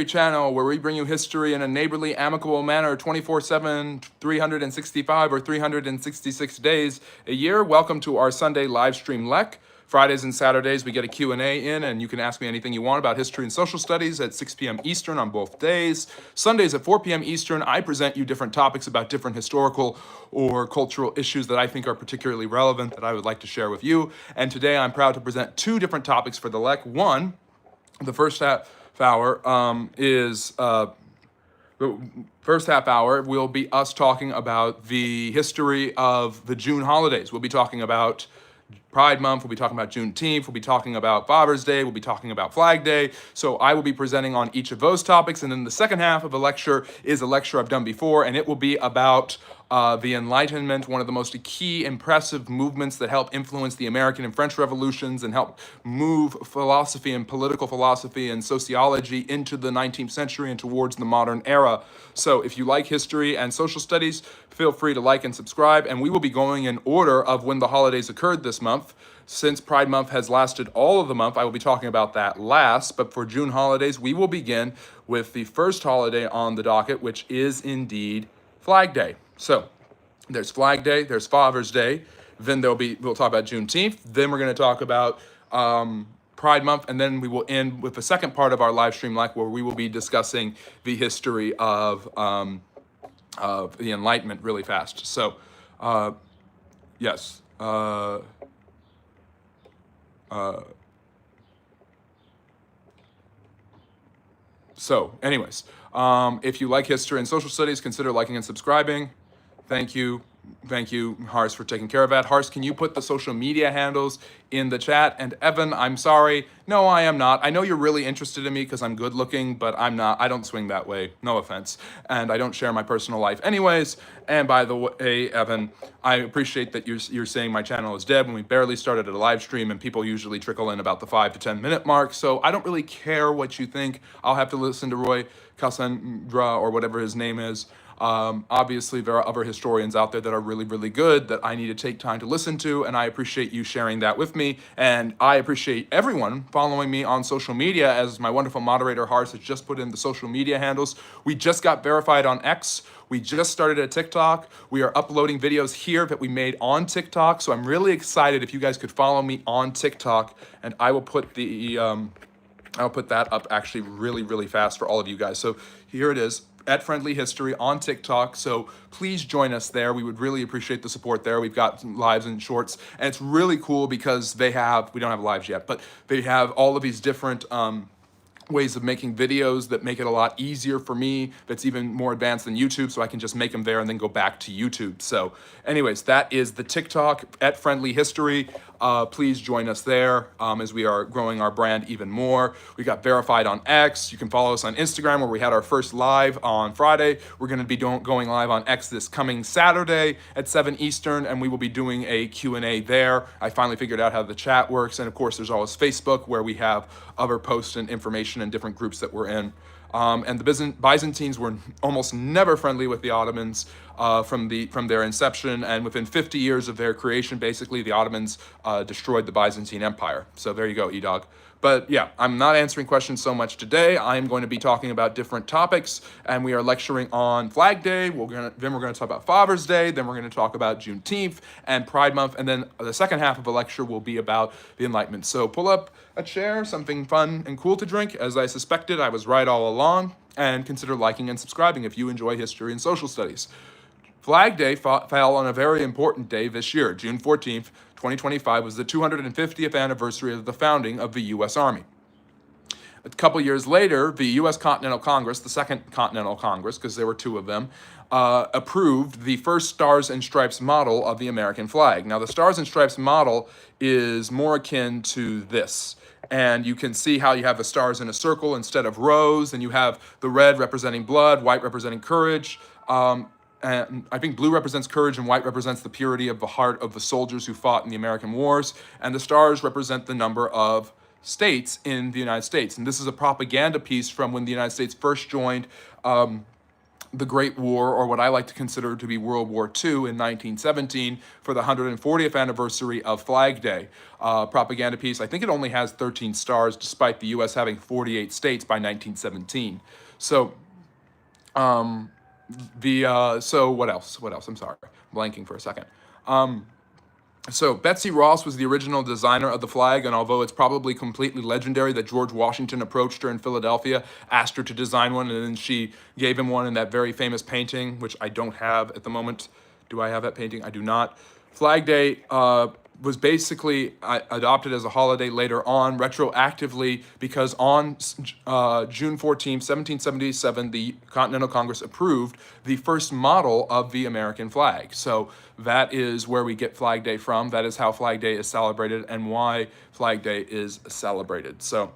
channel where we bring you history in a neighborly, amicable manner 24/7, 365 or 366 days a year. Welcome to our Sunday Livestream Lec. Fridays and Saturdays we get a Q&A in, and you can ask me anything you want about history and social studies at 6 p.m. Eastern on both days. Sundays at 4 p.m. Eastern, I present you different topics about different historical or cultural issues that I think are particularly relevant that I would like to share with you. And today I'm proud to present two different topics for the Lec. One, the first half hour the first half hour will be us talking about the history of the June holidays. We'll be talking about Pride Month, we'll be talking about Juneteenth, we'll be talking about Father's Day, we'll be talking about Flag Day. So I will be presenting on each of those topics. And then the second half of the lecture is a lecture I've done before, and it will be about the Enlightenment, one of the most key, impressive movements that helped influence the American and French revolutions and helped move philosophy and political philosophy and sociology into the 19th century and towards the modern era. So if you like history and social studies, feel free to like and subscribe. And we will be going in order of when the holidays occurred this month. Since Pride Month has lasted all of the month, I will be talking about that last. But for June holidays, we will begin with the first holiday on the docket, which is indeed Flag Day. So there's Flag Day, there's Father's Day, then we'll talk about Juneteenth, then we're going to talk about Pride Month, and then we will end with the second part of our live stream where we will be discussing the history of the Enlightenment really fast. So, yes. So anyways, if you like history and social studies, consider liking and subscribing. Thank you, Hars, for taking care of that. Hars, can you put the social media handles in the chat? And Evan, I'm sorry. No, I am not. I know you're really interested in me because I'm good looking, but I'm not. I don't swing that way. No offense. And I don't share my personal life anyways. And by the way, Evan, I appreciate that you're saying my channel is dead when we barely started a live stream and people usually trickle in about the 5 to 10 minute mark. So I don't really care what you think. I'll have to listen to Roy Cassandra or whatever his name is. Obviously, there are other historians out there that are really, really good that I need to take time to listen to, and I appreciate you sharing that with me. And I appreciate everyone following me on social media, as my wonderful moderator, Hars, has just put in the social media handles. We just got verified on X. We just started a TikTok. We are uploading videos here that we made on TikTok. So I'm really excited if you guys could follow me on TikTok, and I will put I'll put that up actually really, really fast for all of you guys. So here it is, at Friendly History on TikTok. So please join us there. We would really appreciate the support there. We've got some lives and shorts, and it's really cool because we don't have lives yet, but they have all of these different ways of making videos that make it a lot easier for me, that's even more advanced than YouTube, so I can just make them there and then go back to YouTube. So anyways, that is the TikTok at Friendly History. Please join us there as we are growing our brand even more. We got verified on X. You can follow us on Instagram, where we had our first live on Friday. We're going to be going live on X this coming Saturday at 7 Eastern, and we will be doing a Q&A there. I finally figured out how the chat works, and of course there's always Facebook, where we have other posts and information in different groups that we're in. And the Byzantines were almost never friendly with the Ottomans from their inception, and within 50 years of their creation, basically, the Ottomans destroyed the Byzantine Empire. So there you go, E-Dog. But yeah, I'm not answering questions so much today. I'm going to be talking about different topics, and we are lecturing on Flag Day. Then we're going to talk about Father's Day. Then we're going to talk about Juneteenth and Pride Month, and then the second half of the lecture will be about the Enlightenment. So pull up a chair, something fun and cool to drink. As I suspected, I was right all along. And consider liking and subscribing if you enjoy history and social studies. Flag Day fell on a very important day this year. June 14th, 2025 was the 250th anniversary of the founding of the U.S. Army. A couple years later, the U.S. Continental Congress, the Second Continental Congress, because there were two of them, approved the first Stars and Stripes model of the American flag. Now, the Stars and Stripes model is more akin to this. And you can see how you have the stars in a circle instead of rows, and you have the red representing blood, white representing courage, and I think blue represents courage and white represents the purity of the heart of the soldiers who fought in the American wars, and the stars represent the number of states in the United States. And this is a propaganda piece from when the United States first joined the Great War, or what I like to consider to be World War II, in 1917 for the 140th anniversary of Flag Day. Propaganda piece. I think it only has 13 stars, despite the U.S. having 48 states by 1917. So so what else? What else? I'm sorry, I'm blanking for a second. So Betsy Ross was the original designer of the flag, and although it's probably completely legendary that George Washington approached her in Philadelphia, asked her to design one, and then she gave him one in that very famous painting, which I don't have at the moment. Do I have that painting? I do not. Flag Day was basically adopted as a holiday later on, retroactively, because on June 14th, 1777, the Continental Congress approved the first model of the American flag. So that is where we get Flag Day from. That is how Flag Day is celebrated and why Flag Day is celebrated. So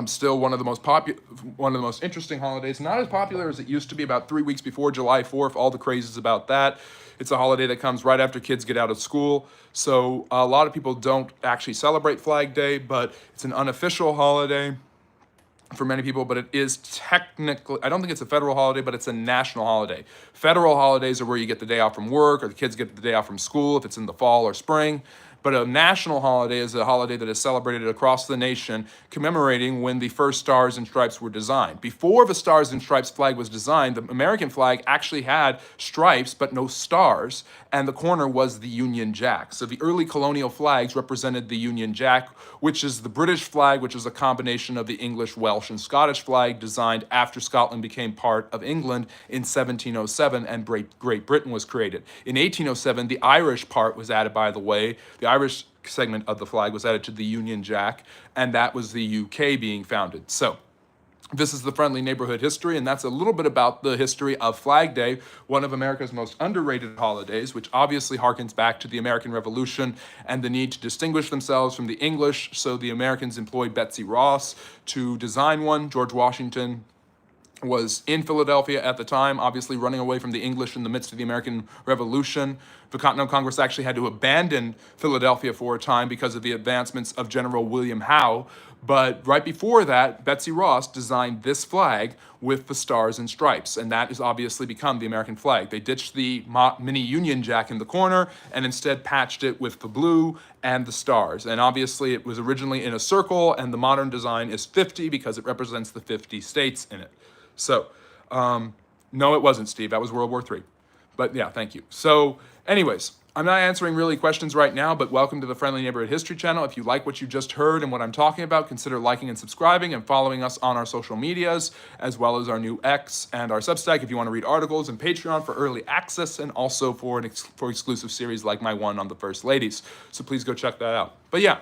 still one of the most interesting holidays. Not as popular as it used to be about 3 weeks before July 4th. All the crazes about that. It's a holiday that comes right after kids get out of school. So a lot of people don't actually celebrate Flag Day, but it's an unofficial holiday for many people, but it is technically, I don't think it's a federal holiday, but it's a national holiday. Federal holidays are where you get the day off from work, or the kids get the day off from school if it's in the fall or spring. But a national holiday is a holiday that is celebrated across the nation, commemorating when the first Stars and Stripes were designed. Before the Stars and Stripes flag was designed, the American flag actually had stripes but no stars, and the corner was the Union Jack. So the early colonial flags represented the Union Jack, which is the British flag, which is a combination of the English, Welsh, and Scottish flag designed after Scotland became part of England in 1707 and Great Britain was created. In 1807, the Irish part was added, by the way. The Irish segment of the flag was added to the Union Jack, and that was the UK being founded. So this is the Friendly Neighborhood history, and that's a little bit about the history of Flag Day, one of America's most underrated holidays, which obviously harkens back to the American Revolution and the need to distinguish themselves from the English. So the Americans employed Betsy Ross to design one. George Washington was in Philadelphia at the time, obviously running away from the English in the midst of the American Revolution. The Continental Congress actually had to abandon Philadelphia for a time because of the advancements of General William Howe. But right before that, Betsy Ross designed this flag with the stars and stripes, and that has obviously become the American flag. They ditched the mini Union Jack in the corner and instead patched it with the blue and the stars. And obviously it was originally in a circle, and the modern design is 50 because it represents the 50 states in it. So, no, it wasn't, Steve. That was World War III. But yeah, thank you. So anyways, I'm not answering really questions right now, but welcome to the Friendly Neighborhood History channel. If you like what you just heard and what I'm talking about, consider liking and subscribing and following us on our social medias, as well as our new X and our Substack if you want to read articles, and Patreon for early access, and also for exclusive series like my one on the First Ladies. So please go check that out. But yeah,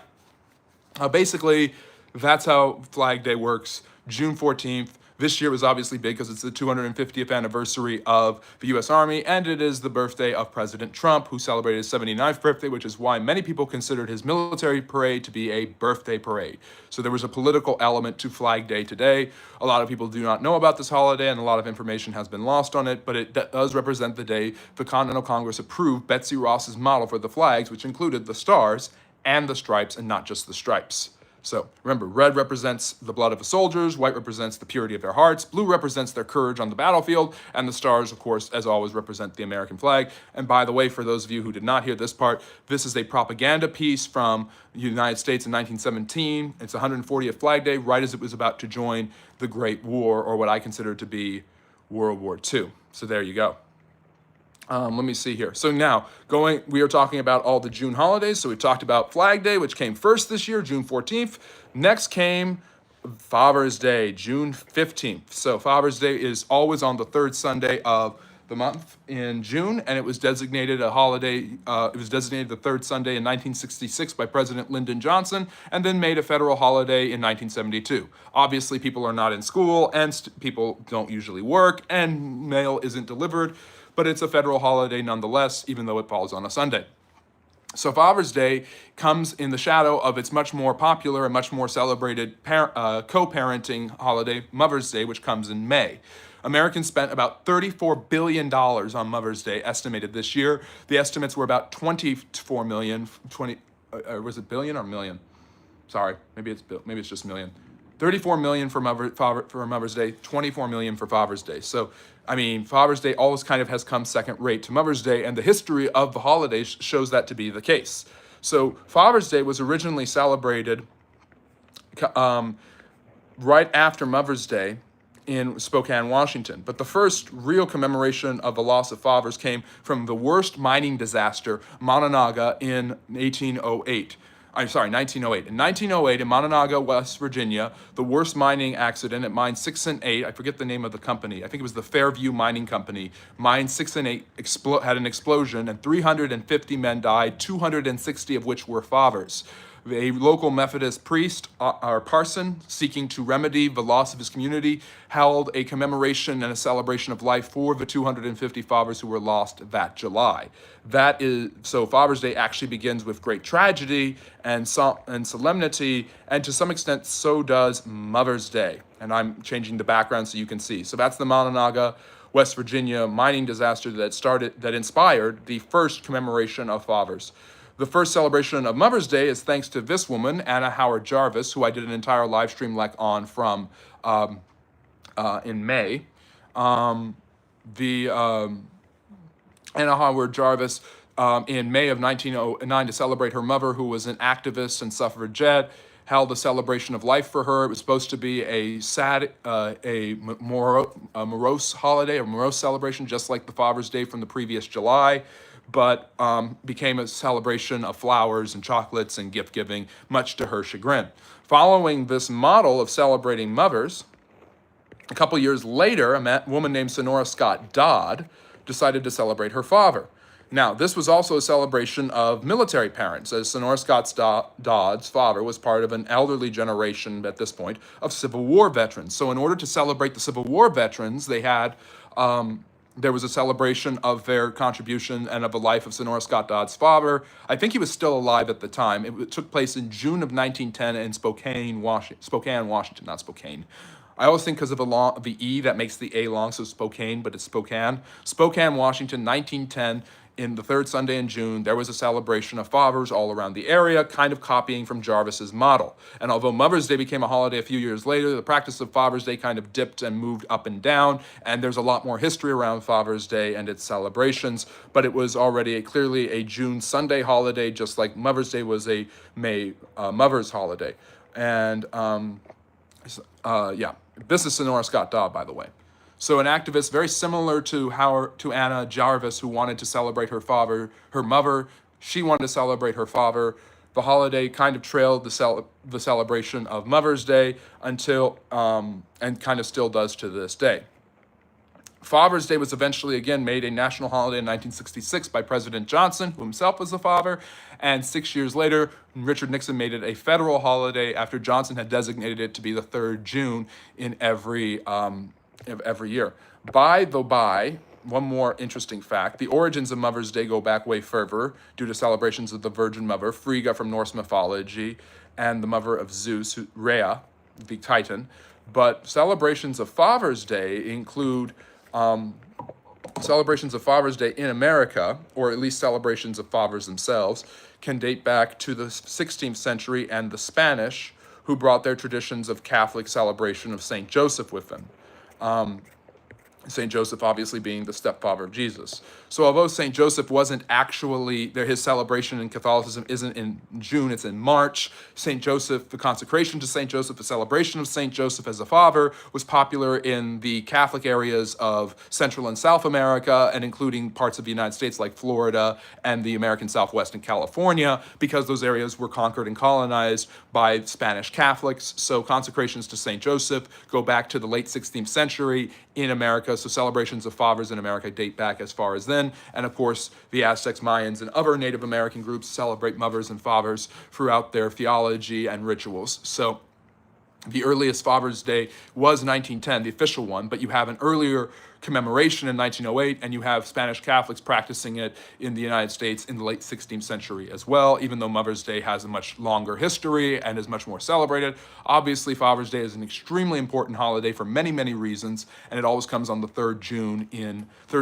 basically, that's how Flag Day works. June 14th. This year was obviously big because it's the 250th anniversary of the U.S. Army, and it is the birthday of President Trump, who celebrated his 79th birthday, which is why many people considered his military parade to be a birthday parade. So there was a political element to Flag Day today. A lot of people do not know about this holiday, and a lot of information has been lost on it, but it does represent the day the Continental Congress approved Betsy Ross's model for the flags, which included the stars and the stripes, and not just the stripes. So remember, red represents the blood of the soldiers, white represents the purity of their hearts, blue represents their courage on the battlefield, and the stars, of course, as always, represent the American flag. And by the way, for those of you who did not hear this part, this is a propaganda piece from the United States in 1917. It's 140th Flag Day, right as it was about to join the Great War, or what I consider to be World War II. So there you go. Let me see here. So now, we are talking about all the June holidays. So we talked about Flag Day, which came first this year, June 14th. Next came Father's Day, June 15th. So Father's Day is always on the third Sunday of the month in June, and it was designated a holiday. It was designated the third Sunday in 1966 by President Lyndon Johnson, and then made a federal holiday in 1972. Obviously, people are not in school, and people don't usually work, and mail isn't delivered, but it's a federal holiday nonetheless, even though it falls on a Sunday. So Father's Day comes in the shadow of its much more popular and much more celebrated co-parenting holiday, Mother's Day, which comes in May. Americans spent about $34 billion on Mother's Day, estimated this year. The estimates were about 24 million, was it billion or million? Sorry, maybe it's just million. 34 million for Mother's Day, 24 million for Father's Day. So, I mean, Father's Day always kind of has come second rate to Mother's Day, and the history of the holiday shows that to be the case. So Father's Day was originally celebrated right after Mother's Day in Spokane, Washington. But the first real commemoration of the loss of fathers came from the worst mining disaster, Monongahela, in 1908. I'm sorry, 1908. In 1908, in Monongahela, West Virginia, the worst mining accident at Mine 6 and 8, I forget the name of the company, I think it was the Fairview Mining Company, Mine 6 and 8 had an explosion, and 350 men died, 260 of which were fathers. A local Methodist priest, or parson, seeking to remedy the loss of his community, held a commemoration and a celebration of life for the 250 fathers who were lost that July. So Father's Day actually begins with great tragedy and solemnity, and to some extent so does Mother's Day. And I'm changing the background so you can see. So that's the Monongahela, West Virginia mining disaster that inspired the first commemoration of fathers. The first celebration of Mother's Day is thanks to this woman, Anna Howard Jarvis, who I did an entire Livestream Lec on from in May. Anna Howard Jarvis, in May of 1909, to celebrate her mother, who was an activist and suffragette, held a celebration of life for her. It was supposed to be a sad, morose holiday, a morose celebration, just like the Father's Day from the previous July, but became a celebration of flowers and chocolates and gift giving, much to her chagrin. Following this model of celebrating mothers, a couple years later, a woman named Sonora Scott Dodd decided to celebrate her father. Now, this was also a celebration of military parents, as Sonora Scott Dodd's father was part of an elderly generation at this point of Civil War veterans. So in order to celebrate the Civil War veterans, they had there was a celebration of their contribution and of the life of Sonora Scott Dodd's father. I think he was still alive at the time. It took place in June of 1910 in Spokane, Washington, not Spokane. I always think because of the E that makes the A long, so Spokane, but it's Spokane. Spokane, Washington, 1910. In the third Sunday in June, there was a celebration of fathers all around the area, kind of copying from Jarvis's model. And although Mother's Day became a holiday a few years later, the practice of Father's Day kind of dipped and moved up and down, and there's a lot more history around Father's Day and its celebrations, but it was already clearly a June Sunday holiday, just like Mother's Day was a May Mother's holiday. And this is Sonora Scott Dodd, by the way. So an activist very similar to Anna Jarvis, who wanted to celebrate her mother. She wanted to celebrate her father. The holiday kind of trailed the celebration of Mother's Day until, and kind of still does to this day. Father's Day was eventually again made a national holiday in 1966 by President Johnson, who himself was a father, and 6 years later, Richard Nixon made it a federal holiday after Johnson had designated it to be the 3rd June in every year. By the by, one more interesting fact, the origins of Mother's Day go back way further due to celebrations of the Virgin Mother, Frigga from Norse mythology, and the mother of Zeus, Rhea, the Titan. But celebrations of Father's Day include celebrations of Father's Day in America, or at least celebrations of fathers themselves, can date back to the 16th century and the Spanish, who brought their traditions of Catholic celebration of Saint Joseph with them. Saint Joseph obviously being the stepfather of Jesus. So although Saint Joseph wasn't actually, his celebration in Catholicism isn't in June, it's in March. Saint Joseph, the consecration to Saint Joseph, the celebration of Saint Joseph as a father was popular in the Catholic areas of Central and South America, and including parts of the United States like Florida and the American Southwest and California, because those areas were conquered and colonized by Spanish Catholics. So consecrations to Saint Joseph go back to the late 16th century in America. So celebrations of fathers in America date back as far as then. And of course, the Aztecs, Mayans, and other Native American groups celebrate mothers and fathers throughout their theology and rituals. So the earliest Father's Day was 1910, the official one, but you have an earlier commemoration in 1908, and you have Spanish Catholics practicing it in the United States in the late 16th century as well, even though Mother's Day has a much longer history and is much more celebrated. Obviously, Father's Day is an extremely important holiday for many, many reasons, and it always comes on the third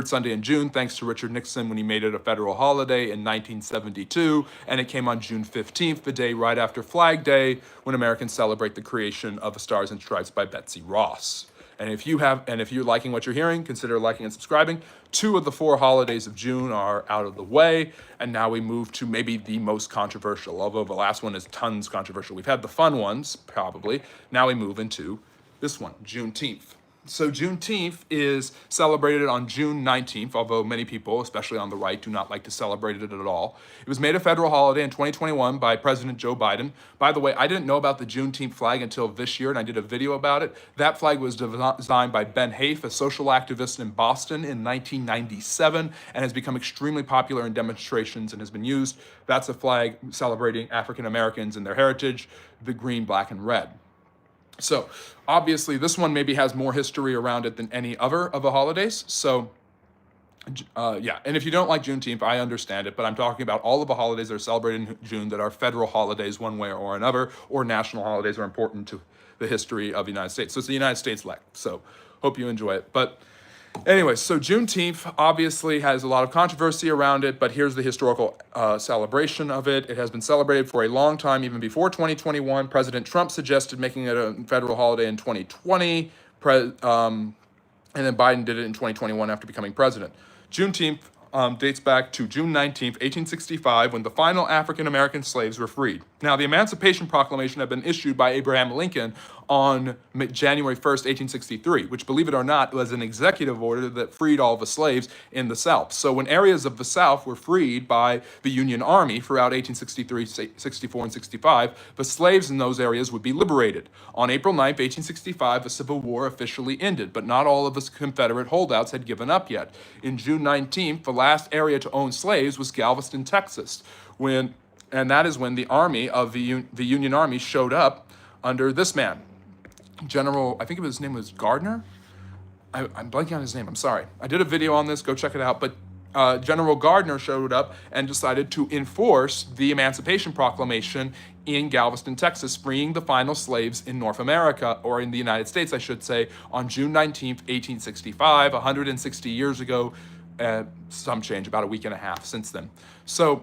Sunday in June, thanks to Richard Nixon when he made it a federal holiday in 1972, and it came on June 15th, the day right after Flag Day, when Americans celebrate the creation of the Stars and Stripes by Betsy Ross. And if you're liking what you're hearing, consider liking and subscribing. 2 of the 4 holidays of June are out of the way, and now we move to maybe the most controversial, although the last one is tons controversial. We've had the fun ones, probably. Now we move into this one, Juneteenth. So Juneteenth is celebrated on June 19th, although many people, especially on the right, do not like to celebrate it at all. It was made a federal holiday in 2021 by President Joe Biden. By the way, I didn't know about the Juneteenth flag until this year, and I did a video about it. That flag was designed by Ben Haith, a social activist in Boston in 1997, and has become extremely popular in demonstrations and has been used. That's a flag celebrating African Americans and their heritage, the green, black, and red. So obviously this one maybe has more history around it than any other of the holidays. So yeah, and if you don't like Juneteenth, I understand it, but I'm talking about all of the holidays that are celebrated in June that are federal holidays one way or another, or national holidays are important to the history of the United States. So it's the United States Lec. So hope you enjoy it. But anyway, so Juneteenth obviously has a lot of controversy around it, but here's the historical celebration of it. It has been celebrated for a long time, even before 2021. President Trump suggested making it a federal holiday in 2020, and then Biden did it in 2021 after becoming president. Juneteenth dates back to June 19th, 1865, when the final African-American slaves were freed. Now, the Emancipation Proclamation had been issued by Abraham Lincoln on January 1st, 1863, which, believe it or not, was an executive order that freed all the slaves in the South. So when areas of the South were freed by the Union Army throughout 1863, 64, and 65, the slaves in those areas would be liberated. On April 9th, 1865, the Civil War officially ended, but not all of the Confederate holdouts had given up yet. In June 19th, the last area to own slaves was Galveston, Texas, and that is when the army of the Union Army showed up under this man, General, I think his name was Gardner. I'm blanking on his name, I'm sorry. I did a video on this, go check it out, but General Gardner showed up and decided to enforce the Emancipation Proclamation in Galveston, Texas, freeing the final slaves in North America, or in the United States, I should say, on June 19th, 1865, 160 years ago, some change, about a week and a half since then. So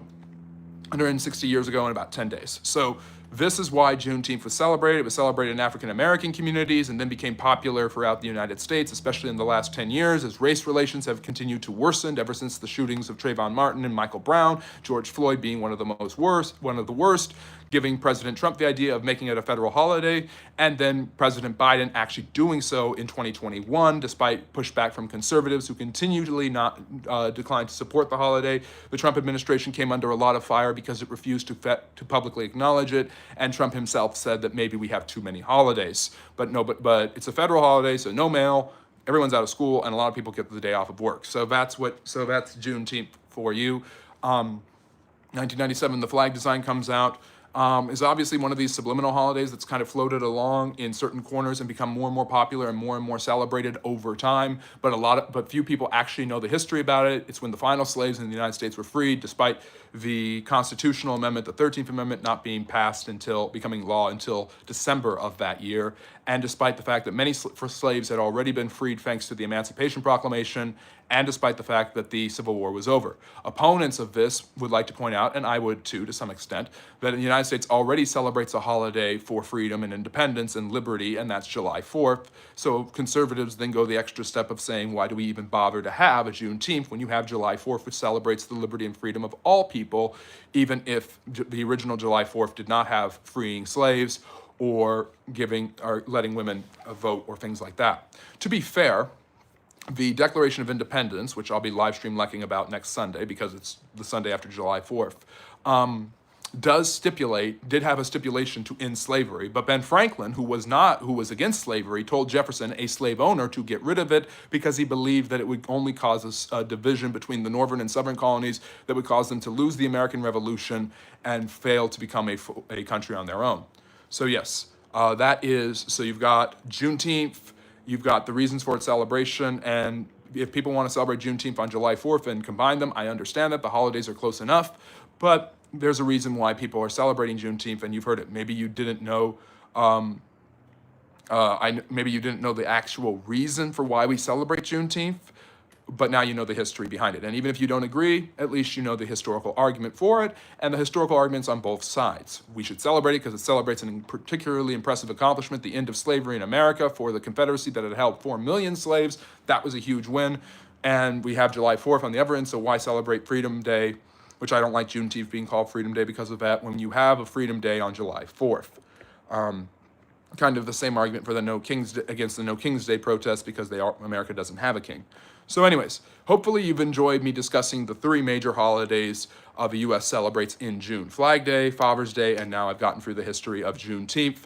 160 years ago in about 10 days. So this is why Juneteenth was celebrated. It was celebrated in African-American communities and then became popular throughout the United States, especially in the last 10 years, as race relations have continued to worsen ever since the shootings of Trayvon Martin and Michael Brown, George Floyd being one of the worst, giving President Trump the idea of making it a federal holiday, and then President Biden actually doing so in 2021, despite pushback from conservatives who continually declined to support the holiday. The Trump administration came under a lot of fire because it refused to publicly acknowledge it, and Trump himself said that maybe we have too many holidays. But it's a federal holiday, so no mail, everyone's out of school, and a lot of people get the day off of work. So that's Juneteenth for you. 1997, the flag design comes out. Is obviously one of these subliminal holidays that's kind of floated along in certain corners and become more and more popular and more celebrated over time. But few people actually know the history about it. It's when the final slaves in the United States were freed, despite the constitutional amendment, the 13th Amendment, not being passed becoming law until December of that year. And despite the fact that many slaves had already been freed thanks to the Emancipation Proclamation, and despite the fact that the Civil War was over. Opponents of this would like to point out, and I would too to some extent, that the United States already celebrates a holiday for freedom and independence and liberty, and that's July 4th. So conservatives then go the extra step of saying, why do we even bother to have a Juneteenth when you have July 4th, which celebrates the liberty and freedom of all people, even if the original July 4th did not have freeing slaves or letting women vote or things like that. To be fair, the Declaration of Independence, which I'll be Livestream Lecking about next Sunday because it's the Sunday after July 4th, did have a stipulation to end slavery, but Ben Franklin, who was against slavery, told Jefferson, a slave owner, to get rid of it because he believed that it would only cause a division between the northern and southern colonies that would cause them to lose the American Revolution and fail to become a country on their own. So yes, so you've got Juneteenth, you've got the reasons for its celebration, and if people want to celebrate Juneteenth on July 4th and combine them, I understand that the holidays are close enough, but there's a reason why people are celebrating Juneteenth, and you've heard it. Maybe you didn't know. Maybe you didn't know the actual reason for why we celebrate Juneteenth, but now you know the history behind it. And even if you don't agree, at least you know the historical argument for it, and the historical arguments on both sides. We should celebrate it because it celebrates a particularly impressive accomplishment, the end of slavery in America for the Confederacy that had held 4 million slaves. That was a huge win. And we have July 4th on the other end, so why celebrate Freedom Day, which I don't like Juneteenth being called Freedom Day because of that, when you have a Freedom Day on July 4th. Kind of the same argument for the against the No King's Day protests because America doesn't have a king. So anyways, hopefully you've enjoyed me discussing the 3 major holidays the U.S. celebrates in June. Flag Day, Father's Day, and now I've gotten through the history of Juneteenth.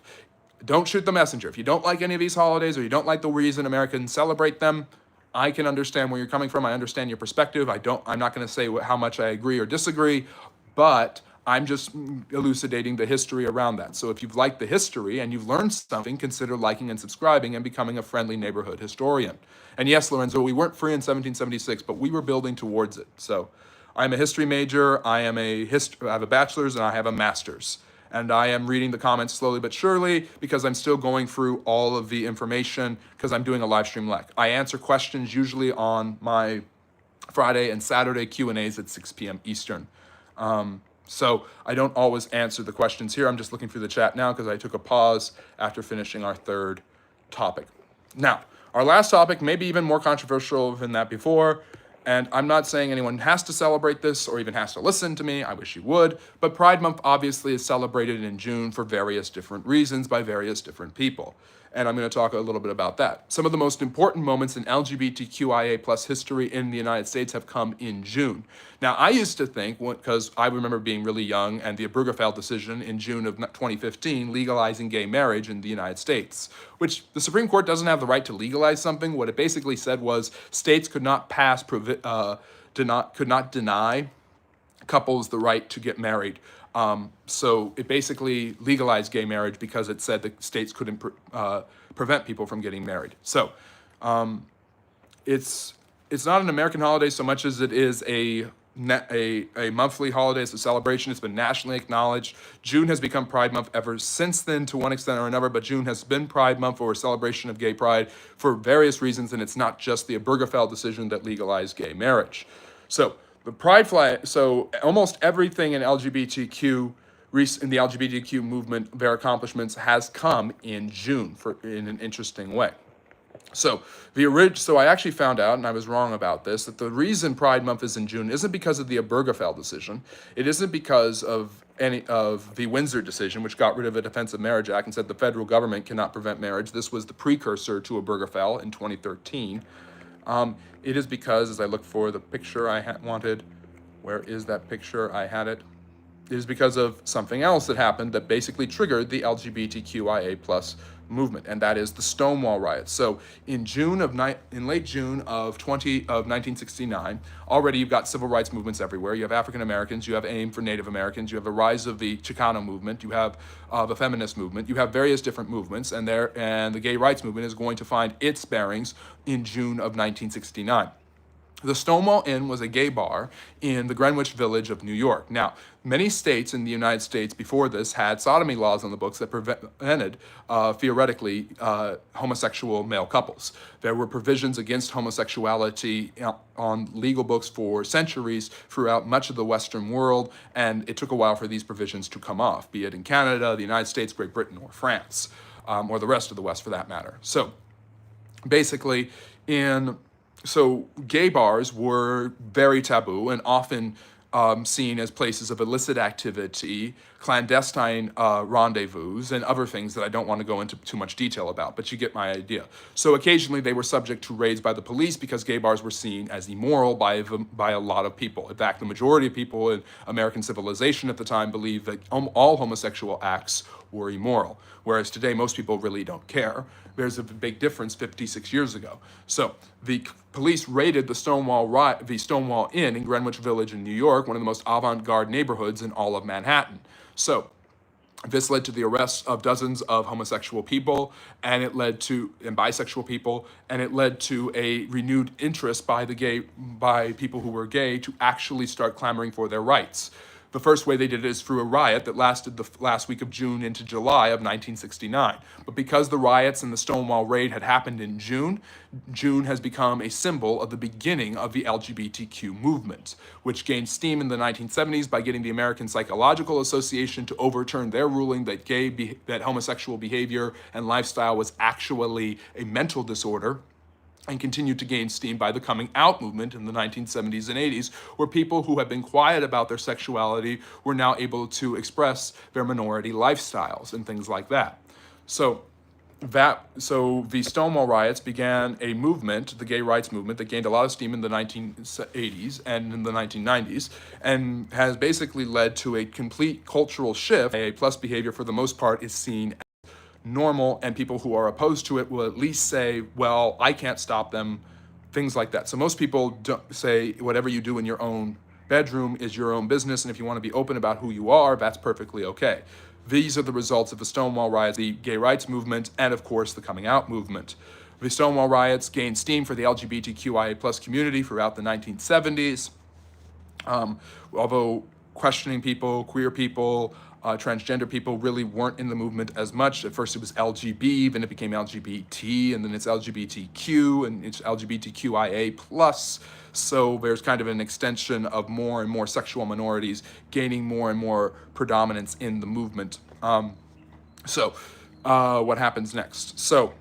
Don't shoot the messenger. If you don't like any of these holidays or you don't like the reason Americans celebrate them, I can understand where you're coming from. I understand your perspective. I'm not going to say how much I agree or disagree, but I'm just elucidating the history around that. So if you've liked the history and you've learned something, consider liking and subscribing and becoming a friendly neighborhood historian. And yes, Lorenzo, we weren't free in 1776, but we were building towards it. So I'm a history major. I have a bachelor's and I have a master's. And I am reading the comments slowly but surely because I'm still going through all of the information because I'm doing a Livestream Lec. I answer questions usually on my Friday and Saturday Q&As at 6 p.m. Eastern. So I don't always answer the questions here. I'm just looking through the chat now because I took a pause after finishing our 3rd topic. Now, our last topic may be even more controversial than that before, and I'm not saying anyone has to celebrate this or even has to listen to me. I wish you would, but Pride Month obviously is celebrated in June for various different reasons by various different people. And I'm going to talk a little bit about that. Some of the most important moments in LGBTQIA plus history in the United States have come in June. Now, I used to think, because I remember being really young, and the Obergefell decision in June of 2015 legalizing gay marriage in the United States, which the Supreme Court doesn't have the right to legalize something. What it basically said was states could not deny couples the right to get married. So it basically legalized gay marriage because it said that states couldn't prevent people from getting married. So it's not an American holiday so much as it is a monthly holiday. It's a celebration. It's been nationally acknowledged. June has become Pride Month ever since then to one extent or another, but June has been Pride Month or a celebration of gay pride for various reasons, and it's not just the Obergefell decision that legalized gay marriage. So the pride flag, so almost everything in the LGBTQ movement, their accomplishments has come in June in an interesting way. So I actually found out, and I was wrong about this, that the reason Pride Month is in June isn't because of the Obergefell decision. It isn't because of any of the Windsor decision, which got rid of the Defense of Marriage Act and said the federal government cannot prevent marriage. This was the precursor to Obergefell in 2013. It is because, as I look for the picture I wanted, where is that picture? I had it. It is because of something else that happened that basically triggered the LGBTQIA plus movement, and that is the Stonewall riots. So in late June of 1969, already you've got civil rights movements everywhere. You have African Americans, you have AIM for Native Americans, you have the rise of the Chicano movement, you have the feminist movement, you have various different movements, and the gay rights movement is going to find its bearings in June of 1969. The Stonewall Inn was a gay bar in the Greenwich Village of New York. Now, many states in the United States before this had sodomy laws on the books that prevented, theoretically, homosexual male couples. There were provisions against homosexuality on legal books for centuries throughout much of the Western world, and it took a while for these provisions to come off, be it in Canada, the United States, Great Britain, or France, or the rest of the West for that matter. So, basically, So gay bars were very taboo and often seen as places of illicit activity, clandestine rendezvous, and other things that I don't want to go into too much detail about, but you get my idea. So occasionally they were subject to raids by the police because gay bars were seen as immoral by a lot of people. In fact, the majority of people in American civilization at the time believed that all homosexual acts were immoral, whereas today most people really don't care. There's a big difference 56 years ago. So the police raided the Stonewall Inn in Greenwich Village in New York, one of the most avant-garde neighborhoods in all of Manhattan. So This led to the arrest of dozens of homosexual people, and bisexual people, and it led to a renewed interest by people who were gay to actually start clamoring for their rights. The first way they did it is through a riot that lasted the last week of June into July of 1969. But because the riots and the Stonewall raid had happened in June, June has become a symbol of the beginning of the LGBTQ movement, which gained steam in the 1970s by getting the American Psychological Association to overturn their ruling that homosexual behavior and lifestyle was actually a mental disorder, and continued to gain steam by the coming out movement in the 1970s and 80s, where people who had been quiet about their sexuality were now able to express their minority lifestyles and things like that. So the Stonewall riots began a movement, the gay rights movement, that gained a lot of steam in the 1980s and in the 1990s, and has basically led to a complete cultural shift. A plus behavior, for the most part, is seen normal, and people who are opposed to it will at least say, well, I can't stop them, things like that. So most people don't say whatever you do in your own bedroom is your own business, and if you want to be open about who you are, that's perfectly okay. These are the results of the Stonewall riots, the gay rights movement, and of course the coming out movement. The Stonewall riots gained steam for the LGBTQIA plus community throughout the 1970s. Although questioning people, queer people, transgender people really weren't in the movement as much. At first it was LGB, then it became LGBT, and then it's LGBTQ, and it's LGBTQIA plus. So there's kind of an extension of more and more sexual minorities gaining more and more predominance in the movement. What happens next? So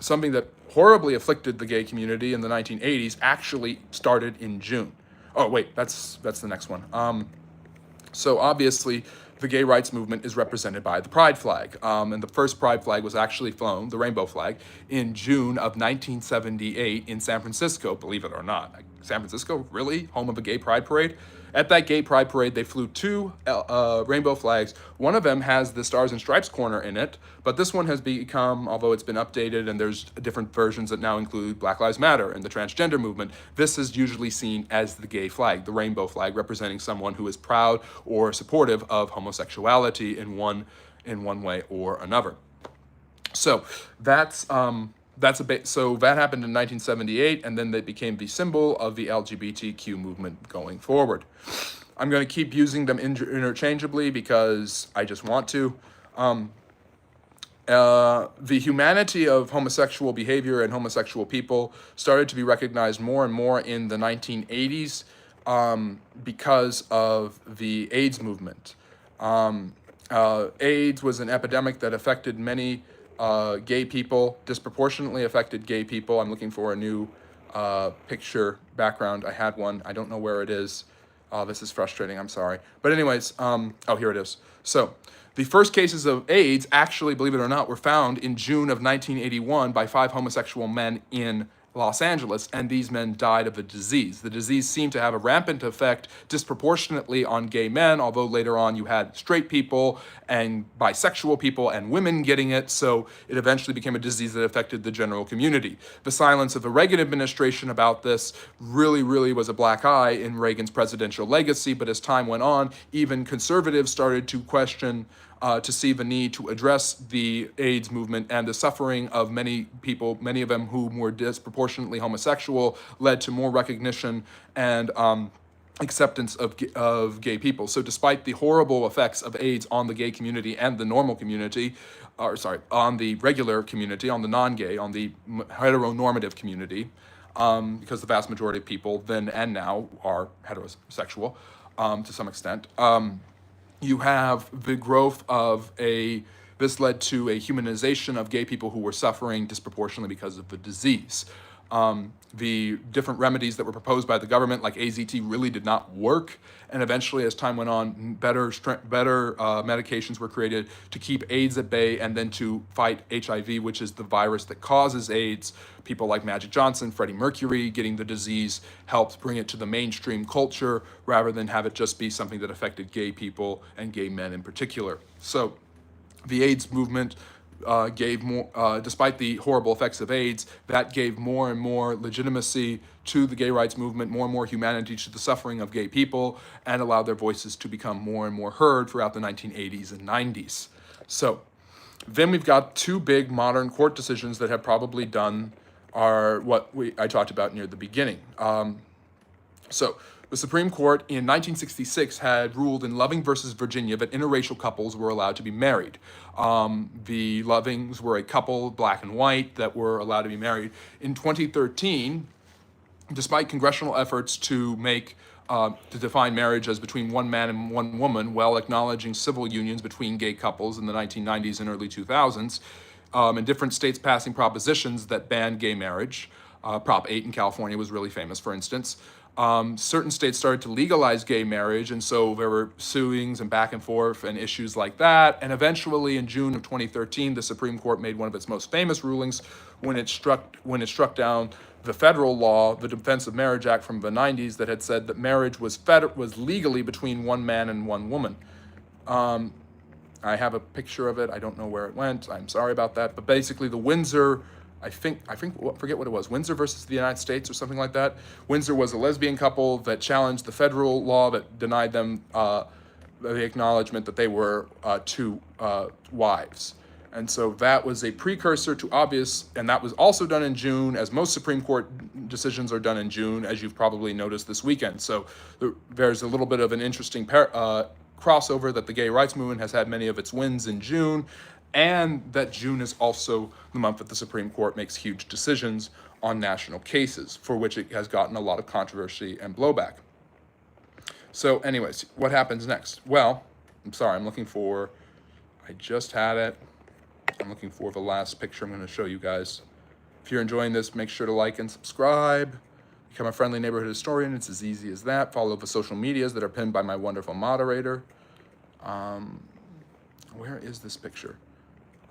something that horribly afflicted the gay community in the 1980s actually started in June. Oh wait, that's the next one. So obviously, the gay rights movement is represented by the pride flag. And the first pride flag was actually flown, the rainbow flag, in June of 1978 in San Francisco, believe it or not. San Francisco, really? Home of a gay pride parade? At that gay pride parade, they flew two rainbow flags. One of them has the Stars and Stripes corner in it, but this one has become, although it's been updated and there's different versions that now include Black Lives Matter and the transgender movement, this is usually seen as the gay flag, the rainbow flag, representing someone who is proud or supportive of homosexuality in one way or another. So so that happened in 1978, and then they became the symbol of the LGBTQ movement going forward. I'm going to keep using them interchangeably because I just want to. The humanity of homosexual behavior and homosexual people started to be recognized more and more in the 1980s because of the AIDS movement. AIDS was an epidemic that affected many gay people, disproportionately affected gay people. I'm looking for a new picture background. I had one. I don't know where it is. This is frustrating. I'm sorry. But anyways, here it is. So the first cases of AIDS, actually, believe it or not, were found in June of 1981 by 5 homosexual men in Los Angeles, and these men died of a disease. The disease seemed to have a rampant effect disproportionately on gay men, although later on you had straight people and bisexual people and women getting it, so it eventually became a disease that affected the general community. The silence of the Reagan administration about this really was a black eye in Reagan's presidential legacy, but as time went on, even conservatives started to question to see the need to address the AIDS movement and the suffering of many people, many of them whom were disproportionately homosexual, led to more recognition and acceptance of gay people. So despite the horrible effects of AIDS on the gay community and the normal community, on the regular community, on the non-gay, on the heteronormative community, because the vast majority of people then and now are heterosexual to some extent, you have the growth of this led to a humanization of gay people who were suffering disproportionately because of the disease. The different remedies that were proposed by the government, like AZT, really did not work. And eventually, as time went on, better medications were created to keep AIDS at bay and then to fight HIV, which is the virus that causes AIDS. People like Magic Johnson, Freddie Mercury, getting the disease helped bring it to the mainstream culture rather than have it just be something that affected gay people and gay men in particular. So the AIDS movement gave more, despite the horrible effects of AIDS, that gave more and more legitimacy to the gay rights movement, more and more humanity to the suffering of gay people, and allowed their voices to become more and more heard throughout the 1980s and 90s. So then we've got two big modern court decisions that have probably done I talked about near the beginning. So the Supreme Court in 1966 had ruled in Loving versus Virginia that interracial couples were allowed to be married. The Lovings were a couple, black and white, that were allowed to be married. In 2013, despite congressional efforts to define marriage as between one man and one woman, while acknowledging civil unions between gay couples in the 1990s and early 2000s, and different states passing propositions that banned gay marriage. Prop 8 in California was really famous, for instance. Certain states started to legalize gay marriage, and so there were suings and back and forth and issues like that. And eventually, in June of 2013, the Supreme Court made one of its most famous rulings when it struck down the federal law, the Defense of Marriage Act from the 90s, that had said that marriage was legally between one man and one woman. I have a picture of it. I don't know where it went. I'm sorry about that. But basically, the Windsor, I forget what it was, Windsor versus the United States or something like that. Windsor was a lesbian couple that challenged the federal law that denied them the acknowledgement that they were two wives. And so that was a precursor to obvious, and that was also done in June, as most Supreme Court decisions are done in June, as you've probably noticed this weekend. So there's a little bit of an interesting crossover that the gay rights movement has had many of its wins in June, and that June is also the month that the Supreme Court makes huge decisions on national cases, for which it has gotten a lot of controversy and blowback. So anyways, what happens next? Well, I'm sorry, I just had it. I'm looking for the last picture I'm going to show you guys. If you're enjoying this, make sure to like and subscribe. Become a friendly neighborhood historian. It's as easy as that. Follow the social medias that are pinned by my wonderful moderator. Where is this picture?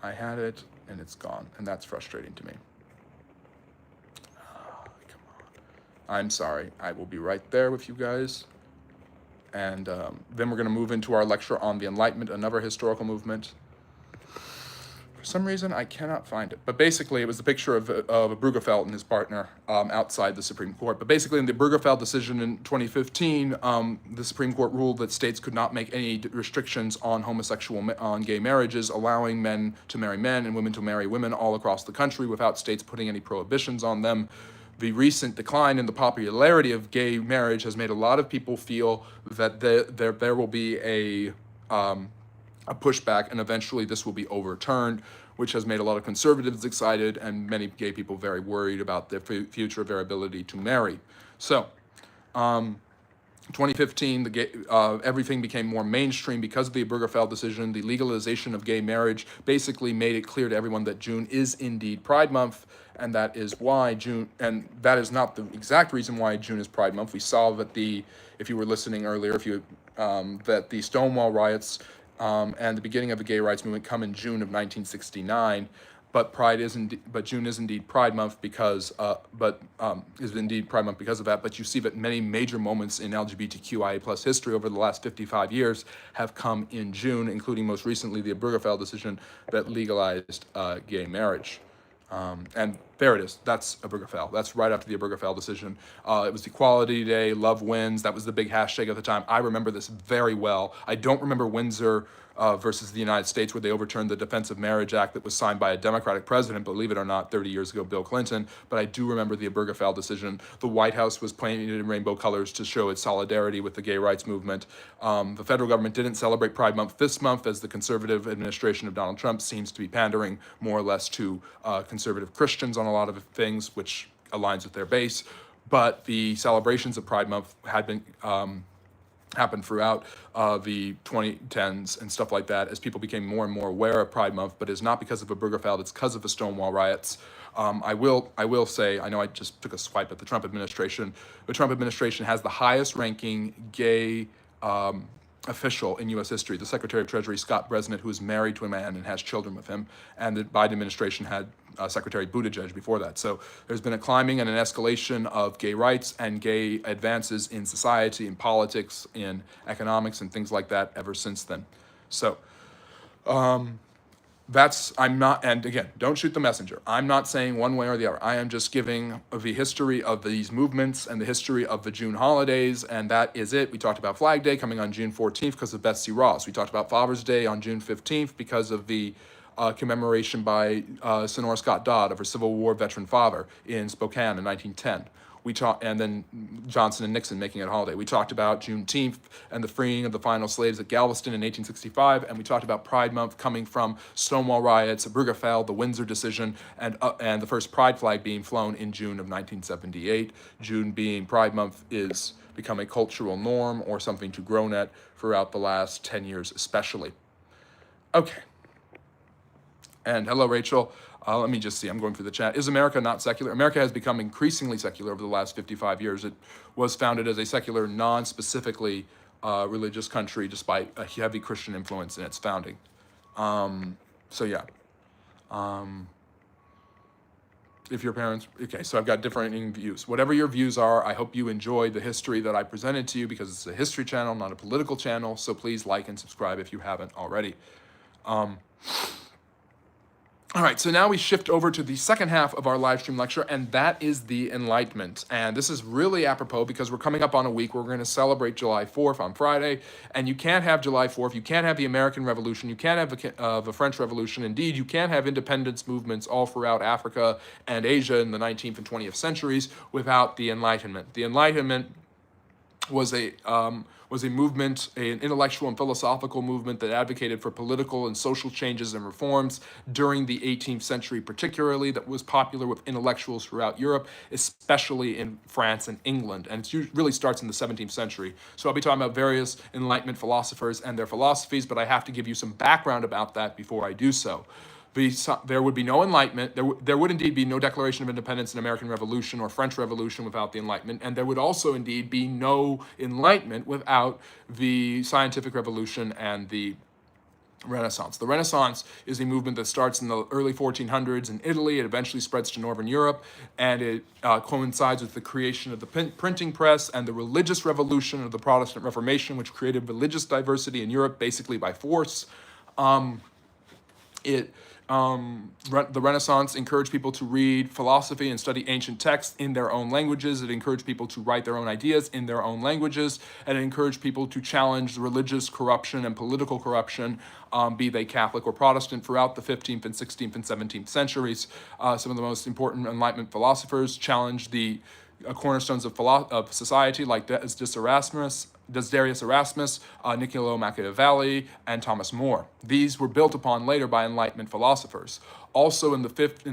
I had it and it's gone, and that's frustrating to me. Come on. I'm sorry. I will be right there with you guys. And then we're going to move into our lecture on the Enlightenment, another historical movement. For some reason, I cannot find it. But basically, it was the picture of Bruegefeld and his partner outside the Supreme Court. But basically, in the Bruegefeld decision in 2015, the Supreme Court ruled that states could not make any restrictions on on gay marriages, allowing men to marry men and women to marry women all across the country without states putting any prohibitions on them. The recent decline in the popularity of gay marriage has made a lot of people feel that there will be a pushback, and eventually this will be overturned, which has made a lot of conservatives excited and many gay people very worried about their future of their ability to marry. So, 2015, everything became more mainstream because of the Bruegefeld decision. The legalization of gay marriage basically made it clear to everyone that June is indeed Pride Month, and that is why and that is not the exact reason why June is Pride Month. We saw that if you were listening earlier, that the Stonewall riots and the beginning of the gay rights movement come in June of 1969, but June is indeed Pride Month because of that. But you see that many major moments in LGBTQIA+ history over the last 55 years have come in June, including most recently the Bruegefeld decision that legalized gay marriage. And there it is. That's Bruegefeld. That's right after the Bruegefeld decision. It was Equality Day, Love Wins. That was the big hashtag at the time. I remember this very well. I don't remember Windsor versus the United States, where they overturned the Defense of Marriage Act that was signed by a Democratic president, believe it or not, 30 years ago, Bill Clinton. But I do remember the Bruegefeld decision. The White House was painted in rainbow colors to show its solidarity with the gay rights movement. The federal government didn't celebrate Pride Month this month, as the conservative administration of Donald Trump seems to be pandering more or less to conservative Christians on a lot of things, which aligns with their base. But the celebrations of Pride Month had been happened throughout the 2010s and stuff like that, as people became more and more aware of Pride Month. But it's not because of a Bruegefeld, it's because of the Stonewall riots. I will say, I know I just took a swipe at the Trump administration. The Trump administration has the highest ranking gay official in U.S. history, the Secretary of Treasury, Scott Brezsnet, who is married to a man and has children with him. And the Biden administration had Secretary Buttigieg before that. So there's been a climbing and an escalation of gay rights and gay advances in society, in politics, in economics, and things like that ever since then. So I'm not, and again, don't shoot the messenger. I'm not saying one way or the other. I am just giving the history of these movements and the history of the June holidays, and that is it. We talked about Flag Day coming on June 14th because of Betsy Ross. We talked about Father's Day on June 15th because of the commemoration by Sonora Scott Dodd of her Civil War veteran father in Spokane in 1910. And then Johnson and Nixon making it a holiday. We talked about Juneteenth and the freeing of the final slaves at Galveston in 1865, and we talked about Pride Month coming from Stonewall riots, Obergefell, the Windsor decision, and the first Pride flag being flown in June of 1978. June being Pride Month is become a cultural norm or something to groan at throughout the last 10 years especially. Okay. And hello, Rachel. Let me just see. I'm going through the chat. Is America not secular? America has become increasingly secular over the last 55 years. It was founded as a secular, non-specifically religious country, despite a heavy Christian influence in its founding. So yeah. If your parents, okay, so I've got different views. Whatever your views are, I hope you enjoy the history that I presented to you because it's a history channel, not a political channel. So please like and subscribe if you haven't already. All right, so now we shift over to the second half of our live stream lecture, and that is the Enlightenment. And this is really apropos because we're coming up on a week where we're going to celebrate July 4th on Friday, and you can't have July 4th, you can't have the American Revolution, you can't have the French Revolution. Indeed, you can't have independence movements all throughout Africa and Asia in the 19th and 20th centuries without the Enlightenment. The Enlightenment was a movement, an intellectual and philosophical movement that advocated for political and social changes and reforms during the 18th century, particularly, that was popular with intellectuals throughout Europe, especially in France and England. And it really starts in the 17th century. So I'll be talking about various Enlightenment philosophers and their philosophies, but I have to give you some background about that before I do so. There would be no Enlightenment. There would indeed be no Declaration of Independence in American Revolution or French Revolution without the Enlightenment, and there would also indeed be no Enlightenment without the Scientific Revolution and the Renaissance. The Renaissance is a movement that starts in the early 1400s in Italy. It eventually spreads to Northern Europe, and it coincides with the creation of the printing press and the religious revolution of the Protestant Reformation, which created religious diversity in Europe basically by force. The Renaissance encouraged people to read philosophy and study ancient texts in their own languages. It encouraged people to write their own ideas in their own languages, and it encouraged people to challenge religious corruption and political corruption, be they Catholic or Protestant, throughout the 15th and 16th and 17th centuries. Some of the most important Enlightenment philosophers challenged the cornerstones of society, like Desiderius Erasmus, Niccolo Machiavelli, and Thomas More. These were built upon later by Enlightenment philosophers. Also in the 16th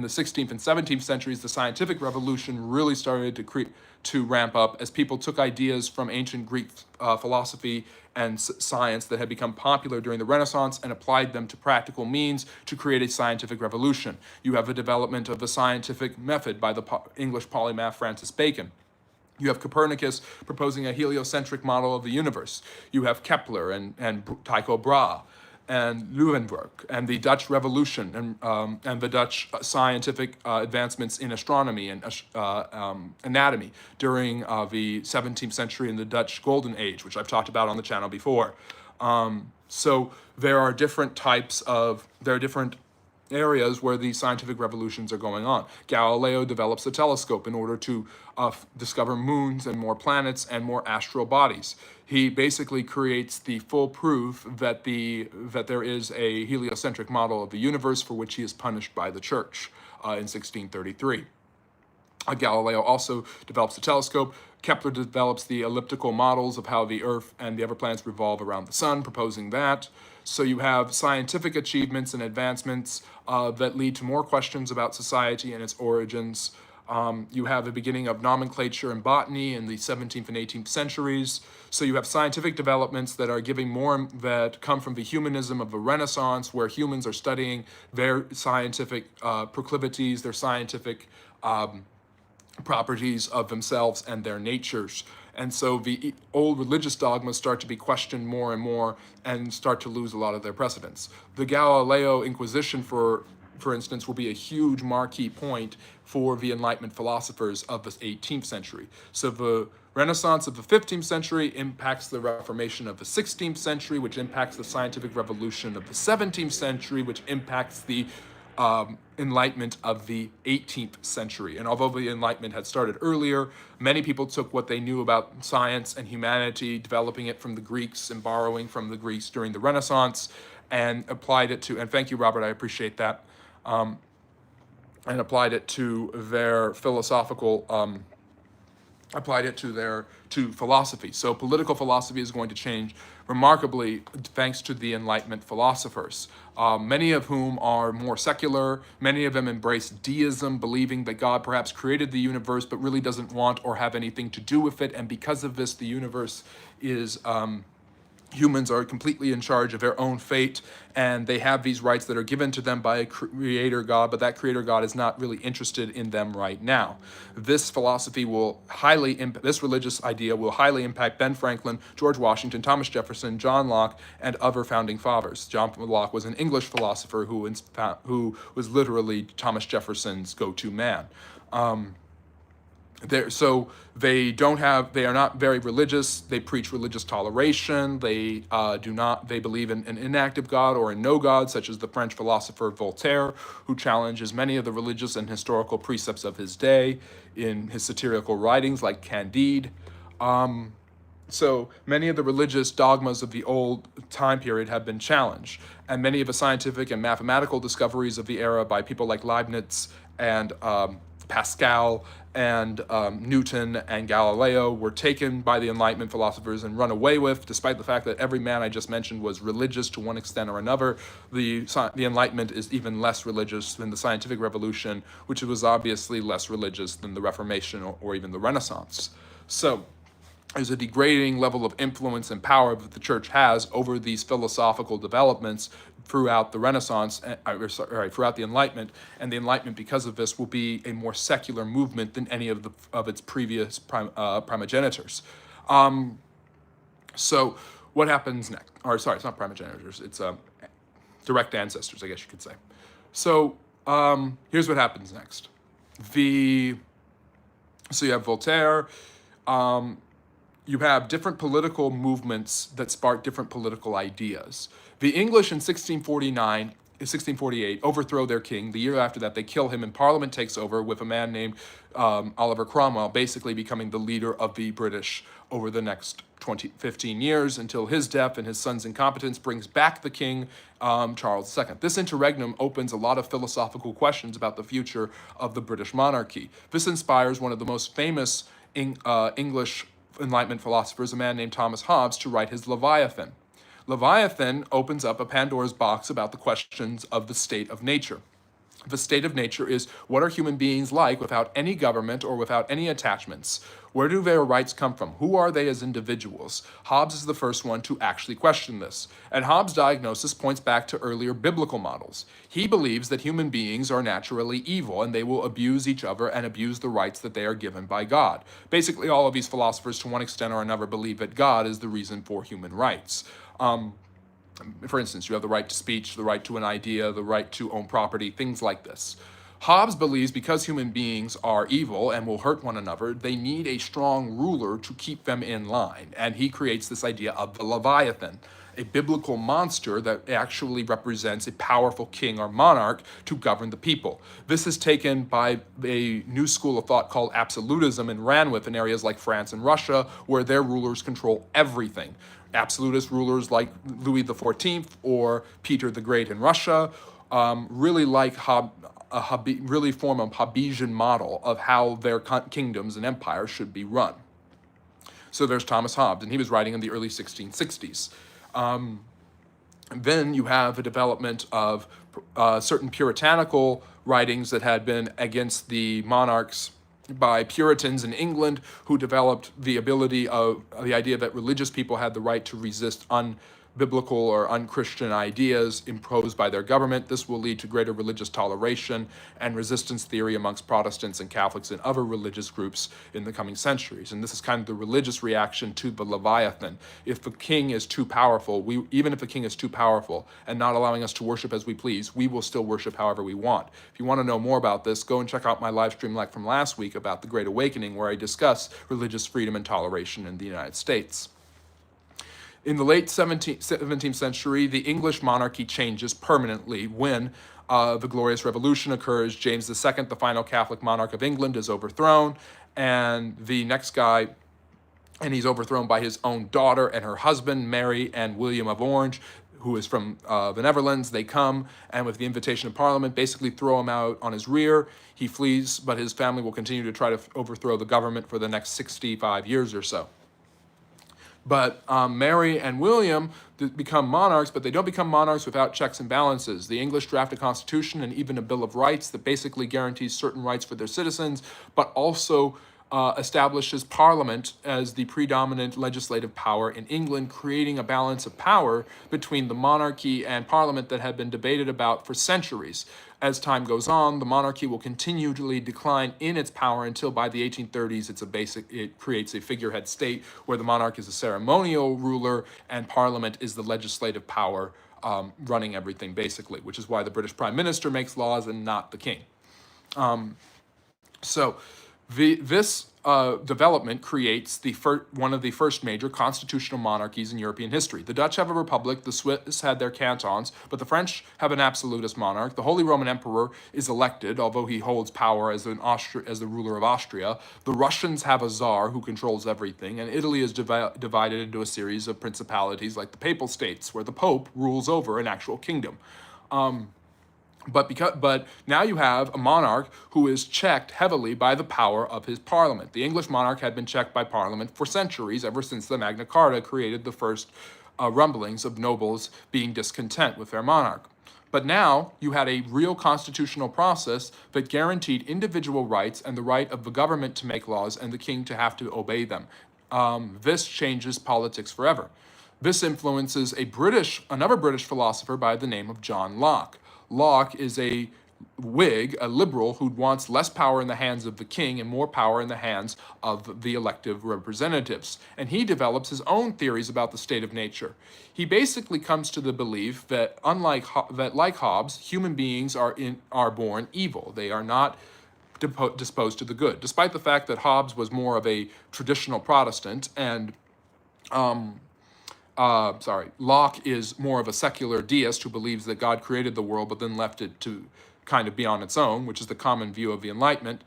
and 17th centuries, the scientific revolution really started to ramp up as people took ideas from ancient Greek philosophy and science that had become popular during the Renaissance and applied them to practical means to create a scientific revolution. You have the development of the scientific method by the English polymath Francis Bacon. You have Copernicus proposing a heliocentric model of the universe. You have Kepler and Tycho Brahe and Leeuwenhoek and the Dutch Revolution and the Dutch scientific advancements in astronomy and anatomy during the 17th century and the Dutch Golden Age, which I've talked about on the channel before. So there are different areas where these scientific revolutions are going on. Galileo develops a telescope in order to discover moons and more planets and more astral bodies. He basically creates the full proof that there is a heliocentric model of the universe, for which he is punished by the church in 1633. Galileo also develops a telescope. Kepler develops the elliptical models of how the Earth and the other planets revolve around the sun, proposing that. So you have scientific achievements and advancements that lead to more questions about society and its origins. You have the beginning of nomenclature and botany in the 17th and 18th centuries. So you have scientific developments that are giving more, that come from the humanism of the Renaissance, where humans are studying their scientific proclivities, their scientific properties of themselves and their natures. And so the old religious dogmas start to be questioned more and more and start to lose a lot of their precedence. The Galileo Inquisition for for instance, will be a huge marquee point for the Enlightenment philosophers of the 18th century. So the Renaissance of the 15th century impacts the Reformation of the 16th century, which impacts the scientific revolution of the 17th century, which impacts the Enlightenment of the 18th century. And although the Enlightenment had started earlier, many people took what they knew about science and humanity, developing it from the Greeks and borrowing from the Greeks during the Renaissance, and applied it to, and thank you, Robert, I appreciate that, and applied it to their philosophical to philosophy. So political philosophy is going to change remarkably thanks to the Enlightenment philosophers, many of whom are more secular. Many of them embrace deism, believing that God perhaps created the universe but really doesn't want or have anything to do with it, and because of this, the universe is humans are completely in charge of their own fate, and they have these rights that are given to them by a creator God, but that creator God is not really interested in them right now. This philosophy will this religious idea will highly impact Ben Franklin, George Washington, Thomas Jefferson, John Locke, and other founding fathers. John Locke was an English philosopher who was literally Thomas Jefferson's go-to man. So they are not very religious. They preach religious toleration. They believe in an inactive God or a no God, such as the French philosopher Voltaire, who challenges many of the religious and historical precepts of his day in his satirical writings like Candide. So many of the religious dogmas of the old time period have been challenged, and many of the scientific and mathematical discoveries of the era by people like Leibniz and Pascal and Newton and Galileo were taken by the Enlightenment philosophers and run away with, despite the fact that every man I just mentioned was religious to one extent or another. The Enlightenment is even less religious than the scientific revolution, which was obviously less religious than the Reformation or even the Renaissance. So there's a degrading level of influence and power that the church has over these philosophical developments throughout the Renaissance, throughout the Enlightenment, and the Enlightenment, because of this, will be a more secular movement than any of its previous primogenitors. So what happens next? Or sorry, it's not primogenitors, it's direct ancestors, I guess you could say. So here's what happens next. So you have Voltaire, you have different political movements that spark different political ideas. The English in 1648 overthrow their king. The year after that, they kill him, and Parliament takes over with a man named Oliver Cromwell, basically becoming the leader of the British over the next 15 years until his death and his son's incompetence brings back the king, Charles II. This interregnum opens a lot of philosophical questions about the future of the British monarchy. This inspires one of the most famous English Enlightenment philosophers, a man named Thomas Hobbes, to write his Leviathan. Leviathan opens up a Pandora's box about the questions of the state of nature. The state of nature is, what are human beings like without any government or without any attachments? Where do their rights come from? Who are they as individuals? Hobbes is the first one to actually question this. And Hobbes' diagnosis points back to earlier biblical models. He believes that human beings are naturally evil and they will abuse each other and abuse the rights that they are given by God. Basically, all of these philosophers, to one extent or another, believe that God is the reason for human rights. For instance, you have the right to speech, the right to an idea, the right to own property, things like this. Hobbes believes because human beings are evil and will hurt one another, they need a strong ruler to keep them in line. And he creates this idea of the Leviathan, a biblical monster that actually represents a powerful king or monarch to govern the people. This is taken by a new school of thought called absolutism and ran with in areas like France and Russia, where their rulers control everything. Absolutist rulers like Louis XIV or Peter the Great in Russia really form a Hobbesian model of how their kingdoms and empires should be run. So there's Thomas Hobbes, and he was writing in the early 1660s. Then you have a development of certain puritanical writings that had been against the monarchs by Puritans in England, who developed the idea that religious people had the right to resist biblical or unchristian ideas imposed by their government. This will lead to greater religious toleration and resistance theory amongst Protestants and Catholics and other religious groups in the coming centuries. And this is kind of the religious reaction to the Leviathan. If the king is too powerful, even if the king is too powerful and not allowing us to worship as we please, we will still worship however we want. If you want to know more about this, go and check out my Livestream Lec from last week about the Great Awakening, where I discuss religious freedom and toleration in the United States. In the late 17th century, the English monarchy changes permanently when the Glorious Revolution occurs. James II, the final Catholic monarch of England, is overthrown, and the next guy, and he's overthrown by his own daughter and her husband, Mary and William of Orange, who is from the Netherlands. They come, and with the invitation of Parliament, basically throw him out on his rear. He flees, but his family will continue to try to overthrow the government for the next 65 years or so. But Mary and William become monarchs, but they don't become monarchs without checks and balances. The English draft a constitution and even a Bill of Rights that basically guarantees certain rights for their citizens, but also establishes Parliament as the predominant legislative power in England, creating a balance of power between the monarchy and Parliament that had been debated about for centuries. As time goes on, the monarchy will continually decline in its power until by the 1830s it creates a figurehead state where the monarch is a ceremonial ruler and Parliament is the legislative power running everything basically, which is why the British Prime Minister makes laws and not the king. This development creates one of the first major constitutional monarchies in European history. The Dutch have a republic, the Swiss had their cantons, but the French have an absolutist monarch. The Holy Roman Emperor is elected, although he holds power as the ruler of Austria. The Russians have a czar who controls everything, and Italy is divided into a series of principalities like the Papal States, where the Pope rules over an actual kingdom. But now you have a monarch who is checked heavily by the power of his parliament. The English monarch had been checked by parliament for centuries, ever since the Magna Carta created the first rumblings of nobles being discontent with their monarch. But now you had a real constitutional process that guaranteed individual rights and the right of the government to make laws and the king to have to obey them. This changes politics forever. This influences another British philosopher by the name of John Locke. Locke is a Whig, a liberal, who wants less power in the hands of the king and more power in the hands of the elective representatives. And he develops his own theories about the state of nature. He basically comes to the belief that, like Hobbes, human beings are born evil. They are not disposed to the good. Despite the fact that Hobbes was more of a traditional Protestant and Locke is more of a secular deist who believes that God created the world but then left it to kind of be on its own, which is the common view of the Enlightenment.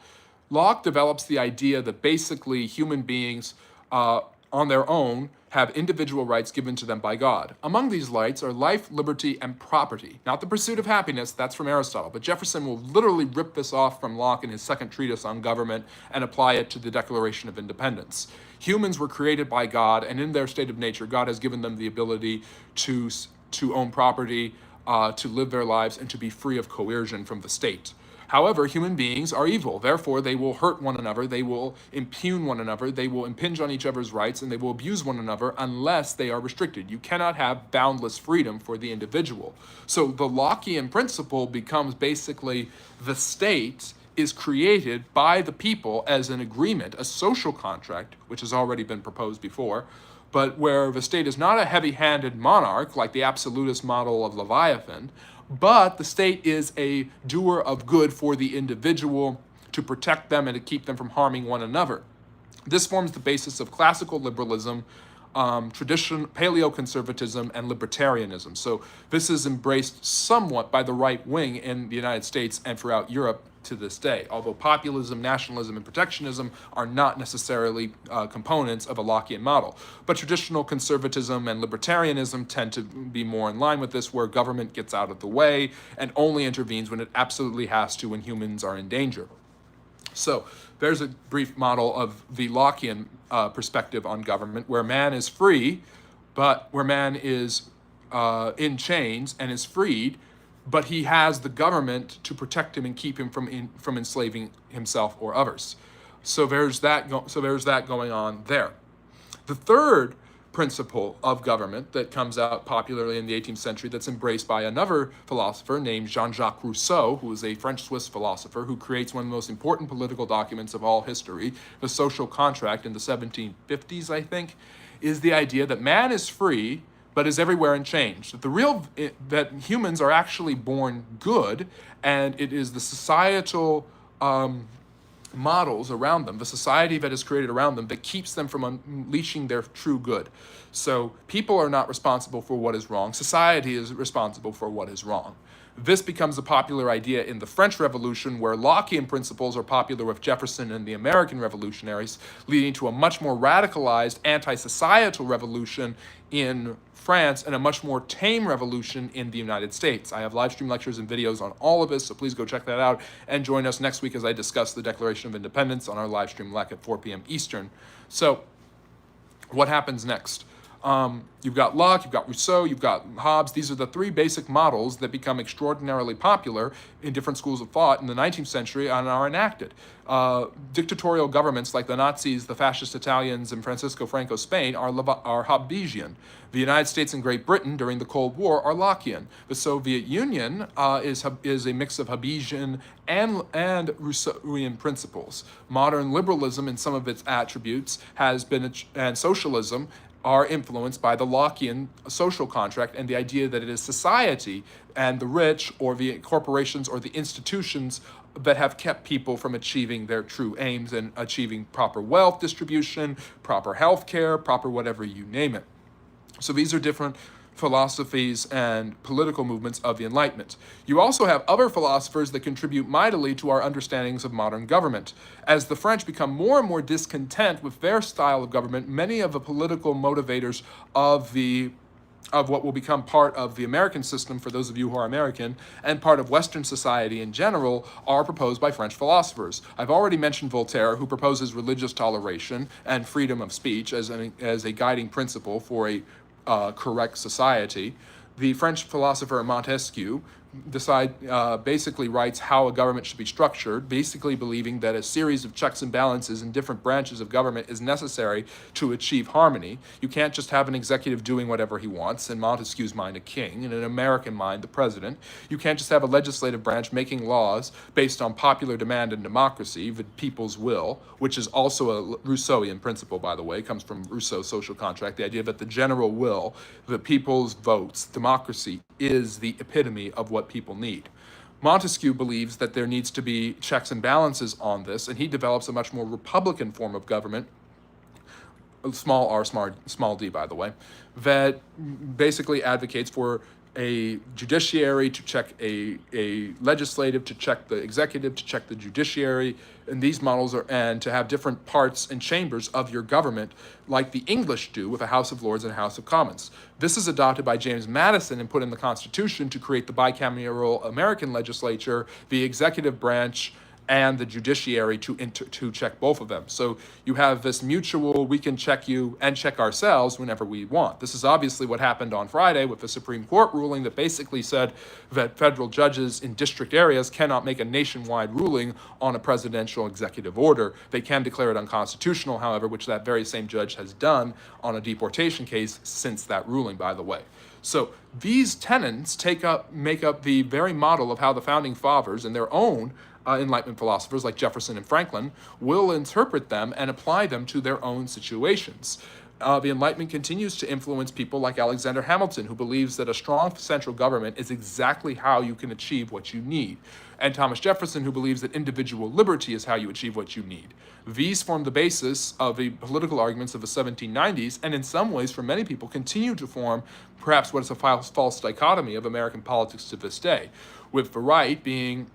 Locke develops the idea that basically human beings on their own have individual rights given to them by God. Among these rights are life, liberty, and property. Not the pursuit of happiness, that's from Aristotle, but Jefferson will literally rip this off from Locke in his second treatise on government and apply it to the Declaration of Independence. Humans were created by God, and in their state of nature, God has given them the ability to own property, to live their lives, and to be free of coercion from the state. However, human beings are evil. Therefore, they will hurt one another, they will impugn one another, they will impinge on each other's rights, and they will abuse one another unless they are restricted. You cannot have boundless freedom for the individual. So the Lockean principle becomes basically the state is created by the people as an agreement, a social contract, which has already been proposed before, but where the state is not a heavy-handed monarch like the absolutist model of Leviathan, but the state is a doer of good for the individual to protect them and to keep them from harming one another. This forms the basis of classical liberalism, paleoconservatism, and libertarianism. So this is embraced somewhat by the right wing in the United States and throughout Europe to this day, although populism, nationalism, and protectionism are not necessarily components of a Lockean model. But traditional conservatism and libertarianism tend to be more in line with this, where government gets out of the way and only intervenes when it absolutely has to when humans are in danger. So there's a brief model of the Lockean perspective on government, where man is free, but where man is in chains and is freed, but he has the government to protect him and keep him from enslaving himself or others. So there's that going on there. The third principle of government that comes out popularly in the 18th century that's embraced by another philosopher named Jean-Jacques Rousseau, who is a French-Swiss philosopher who creates one of the most important political documents of all history, the social contract in the 1750s, I think, is the idea that man is free but is everywhere in change. That humans are actually born good, and it is the societal models around them, the society that is created around them, that keeps them from unleashing their true good. So people are not responsible for what is wrong. Society is responsible for what is wrong. This becomes a popular idea in the French Revolution, where Lockean principles are popular with Jefferson and the American revolutionaries, leading to a much more radicalized anti-societal revolution in France and a much more tame revolution in the United States. I have live stream lectures and videos on all of this, so please go check that out and join us next week as I discuss the Declaration of Independence on our Livestream Lec at 4 p.m. Eastern. So what happens next? You've got Locke, you've got Rousseau, you've got Hobbes. These are the three basic models that become extraordinarily popular in different schools of thought in the 19th century and are enacted. Dictatorial governments like the Nazis, the fascist Italians, and Francisco Franco's Spain are Hobbesian. The United States and Great Britain during the Cold War are Lockean. The Soviet Union is a mix of Hobbesian and Rousseauian principles. Modern liberalism in some of its attributes has been, and socialism are influenced by the Lockean social contract and the idea that it is society and the rich or the corporations or the institutions that have kept people from achieving their true aims and achieving proper wealth distribution, proper health care, proper whatever you name it. So these are different philosophies and political movements of the Enlightenment. You also have other philosophers that contribute mightily to our understandings of modern government. As the French become more and more discontent with their style of government, many of the political motivators of what will become part of the American system, for those of you who are American, and part of Western society in general, are proposed by French philosophers. I've already mentioned Voltaire, who proposes religious toleration and freedom of speech as a guiding principle for a correct society. The French philosopher Montesquieu basically writes how a government should be structured, basically believing that a series of checks and balances in different branches of government is necessary to achieve harmony. You can't just have an executive doing whatever he wants, in Montesquieu's mind a king, in an American mind the president. You can't just have a legislative branch making laws based on popular demand and democracy, the people's will, which is also a Rousseauian principle, by the way, comes from Rousseau's social contract, the idea that the general will, the people's votes, democracy, is the epitome of what people need. Montesquieu believes that there needs to be checks and balances on this, and he develops a much more Republican form of government, small r, small d, by the way, that basically advocates for a judiciary to check a legislative, to check the executive, to check the judiciary, and these models and to have different parts and chambers of your government like the English do with a House of Lords and a House of Commons. This is adopted by James Madison and put in the Constitution to create the bicameral American legislature, the executive branch, and the judiciary to check both of them. So you have this mutual, we can check you and check ourselves whenever we want. This is obviously what happened on Friday with the Supreme Court ruling that basically said that federal judges in district areas cannot make a nationwide ruling on a presidential executive order. They can declare it unconstitutional, however, which that very same judge has done on a deportation case since that ruling, by the way. So these tenets make up the very model of how the founding fathers and their own Enlightenment philosophers like Jefferson and Franklin will interpret them and apply them to their own situations. The Enlightenment continues to influence people like Alexander Hamilton, who believes that a strong central government is exactly how you can achieve what you need, and Thomas Jefferson, who believes that individual liberty is how you achieve what you need. These form the basis of the political arguments of the 1790s, and in some ways, for many people, continue to form perhaps what is a false dichotomy of American politics to this day, with the right being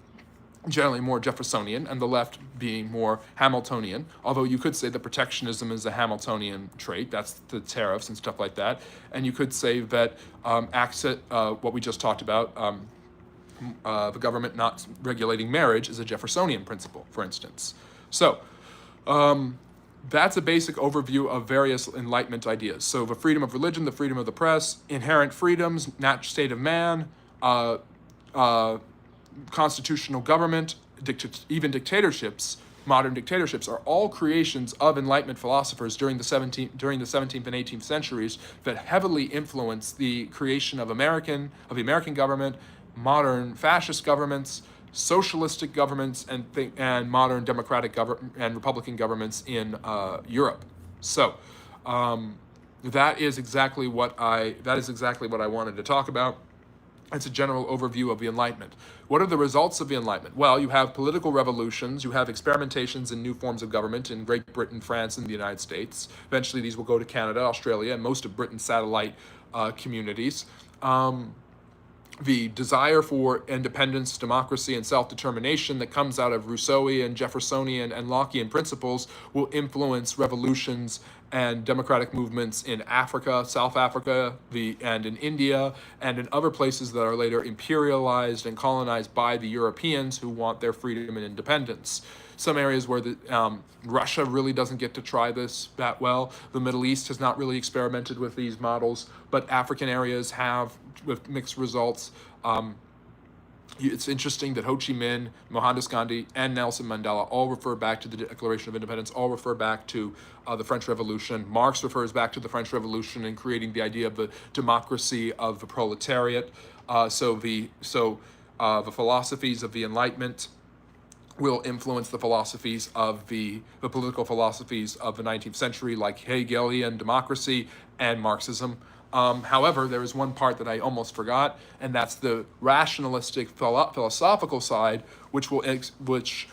generally more Jeffersonian and the left being more Hamiltonian, although you could say that protectionism is a Hamiltonian trait, that's the tariffs and stuff like that, and you could say that what we just talked about, the government not regulating marriage is a Jeffersonian principle, for instance. So that's a basic overview of various Enlightenment ideas. So the freedom of religion, the freedom of the press, inherent freedoms, natural state of man, constitutional government, even dictatorships, modern dictatorships are all creations of Enlightenment philosophers during the 17th and 18th centuries that heavily influenced the creation of the American government, modern fascist governments, socialistic governments, and modern democratic and republican governments in Europe. So that is exactly what I wanted to talk about. It's a general overview of the Enlightenment. What are the results of the Enlightenment? Well, you have political revolutions, you have experimentations in new forms of government in Great Britain, France, and the United States. Eventually, these will go to Canada, Australia, and most of Britain's satellite communities. The desire for independence, democracy, and self-determination that comes out of Rousseauian, Jeffersonian, and Lockean principles will influence revolutions and democratic movements in Africa, South Africa, and in India, and in other places that are later imperialized and colonized by the Europeans who want their freedom and independence. Some areas where Russia really doesn't get to try this that well. The Middle East has not really experimented with these models, but African areas have with mixed results. It's interesting that Ho Chi Minh, Mohandas Gandhi, and Nelson Mandela all refer back to the Declaration of Independence, all refer back to the French Revolution. Marx refers back to the French Revolution and creating the idea of the democracy of the proletariat. So the philosophies of the Enlightenment will influence the philosophies of the political philosophies of the 19th century, like Hegelian democracy and Marxism. However, there is one part that I almost forgot, and that's the rationalistic philosophical side, which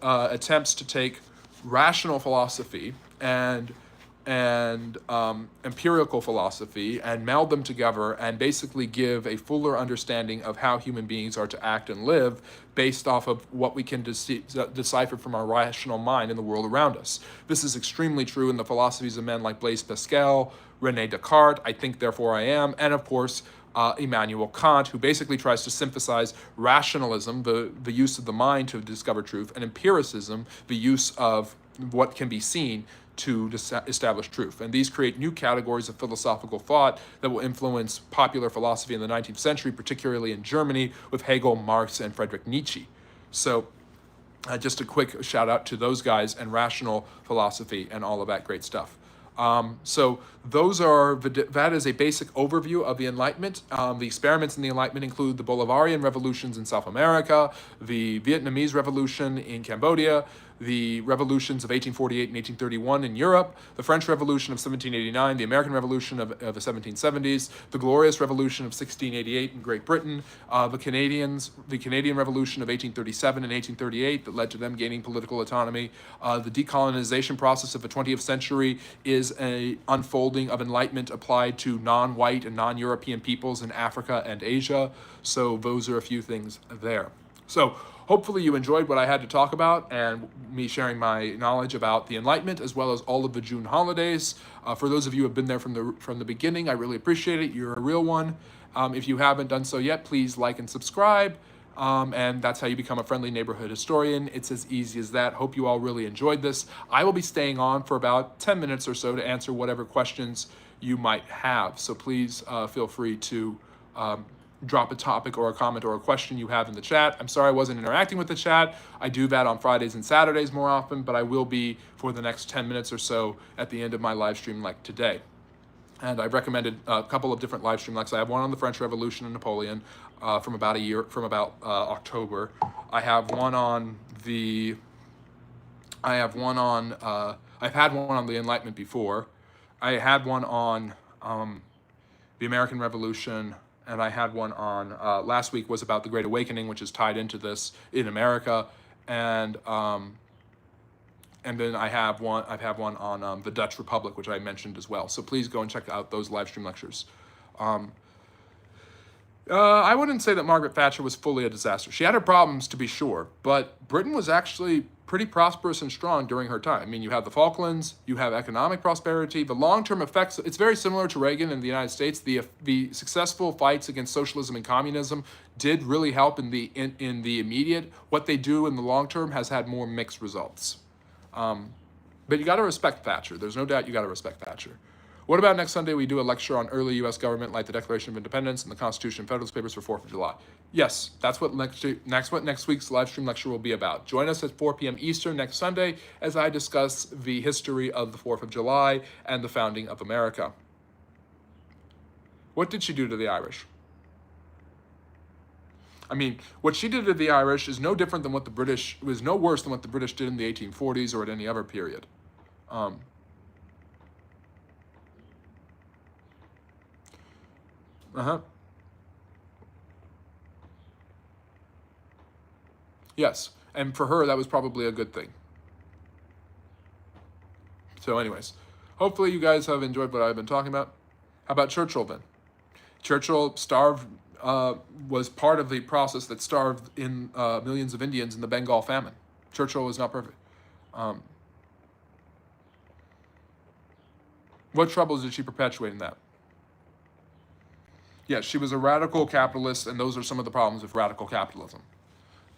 attempts to take rational philosophy and empirical philosophy and meld them together and basically give a fuller understanding of how human beings are to act and live based off of what we can decipher from our rational mind in the world around us. This is extremely true in the philosophies of men like Blaise Pascal, René Descartes, I think therefore I am, and of course Immanuel Kant, who basically tries to synthesize rationalism, the use of the mind to discover truth, and empiricism, the use of what can be seen to establish truth. And these create new categories of philosophical thought that will influence popular philosophy in the 19th century, particularly in Germany, with Hegel, Marx, and Friedrich Nietzsche. So just a quick shout out to those guys and rational philosophy and all of that great stuff. So that is a basic overview of the Enlightenment. The experiments in the Enlightenment include the Bolivarian revolutions in South America, the Vietnamese Revolution in Cambodia, the revolutions of 1848 and 1831 in Europe, the French Revolution of 1789, the American Revolution of the 1770s, the Glorious Revolution of 1688 in Great Britain, the Canadian Revolution of 1837 and 1838 that led to them gaining political autonomy. The decolonization process of the 20th century is an unfolding of Enlightenment applied to non-white and non-European peoples in Africa and Asia. So those are a few things there. So hopefully you enjoyed what I had to talk about and me sharing my knowledge about the Enlightenment as well as all of the June holidays. For those of you who have been there from the beginning, I really appreciate it. You're a real one. If you haven't done so yet, please like and subscribe. And that's how you become a friendly neighborhood historian. It's as easy as that. Hope you all really enjoyed this. I will be staying on for about 10 minutes or so to answer whatever questions you might have. So please feel free to drop a topic or a comment or a question you have in the chat. I'm sorry I wasn't interacting with the chat. I do that on Fridays and Saturdays more often, but I will be for the next 10 minutes or so at the end of my Livestream Lec today. And I've recommended a couple of different Livestream Lecs. I have one on the French Revolution and Napoleon from about October. I've had one on the Enlightenment before. I had one on the American Revolution, and I had one on last week was about the Great Awakening, which is tied into this in America, and then I've had one on the Dutch Republic, which I mentioned as well. So please go and check out those live stream lectures. I wouldn't say that Margaret Thatcher was fully a disaster. She had her problems, to be sure, but Britain was actually pretty prosperous and strong during her time. I mean, you have the Falklands, you have economic prosperity, the long-term effects. It's very similar to Reagan in the United States. The successful fights against socialism and communism did really help in the immediate. What they do in the long term has had more mixed results. But you got to respect Thatcher. There's no doubt you got to respect Thatcher. What about next Sunday we do a lecture on early U.S. government, like the Declaration of Independence and the Constitution and Federalist Papers for 4th of July? Yes, that's what next week's live stream lecture will be about. Join us at 4 p.m. Eastern next Sunday as I discuss the history of the 4th of July and the founding of America. What did she do to the Irish? I mean, what she did to the Irish is no different than what the British, was no worse than what the British did in the 1840s or at any other period. Yes, and for her, that was probably a good thing. So anyways, hopefully you guys have enjoyed what I've been talking about. How about Churchill then? Churchill was part of the process that starved in millions of Indians in the Bengal famine. Churchill was not perfect. What troubles did she perpetuate in that? Yes, she was a radical capitalist, and those are some of the problems with radical capitalism.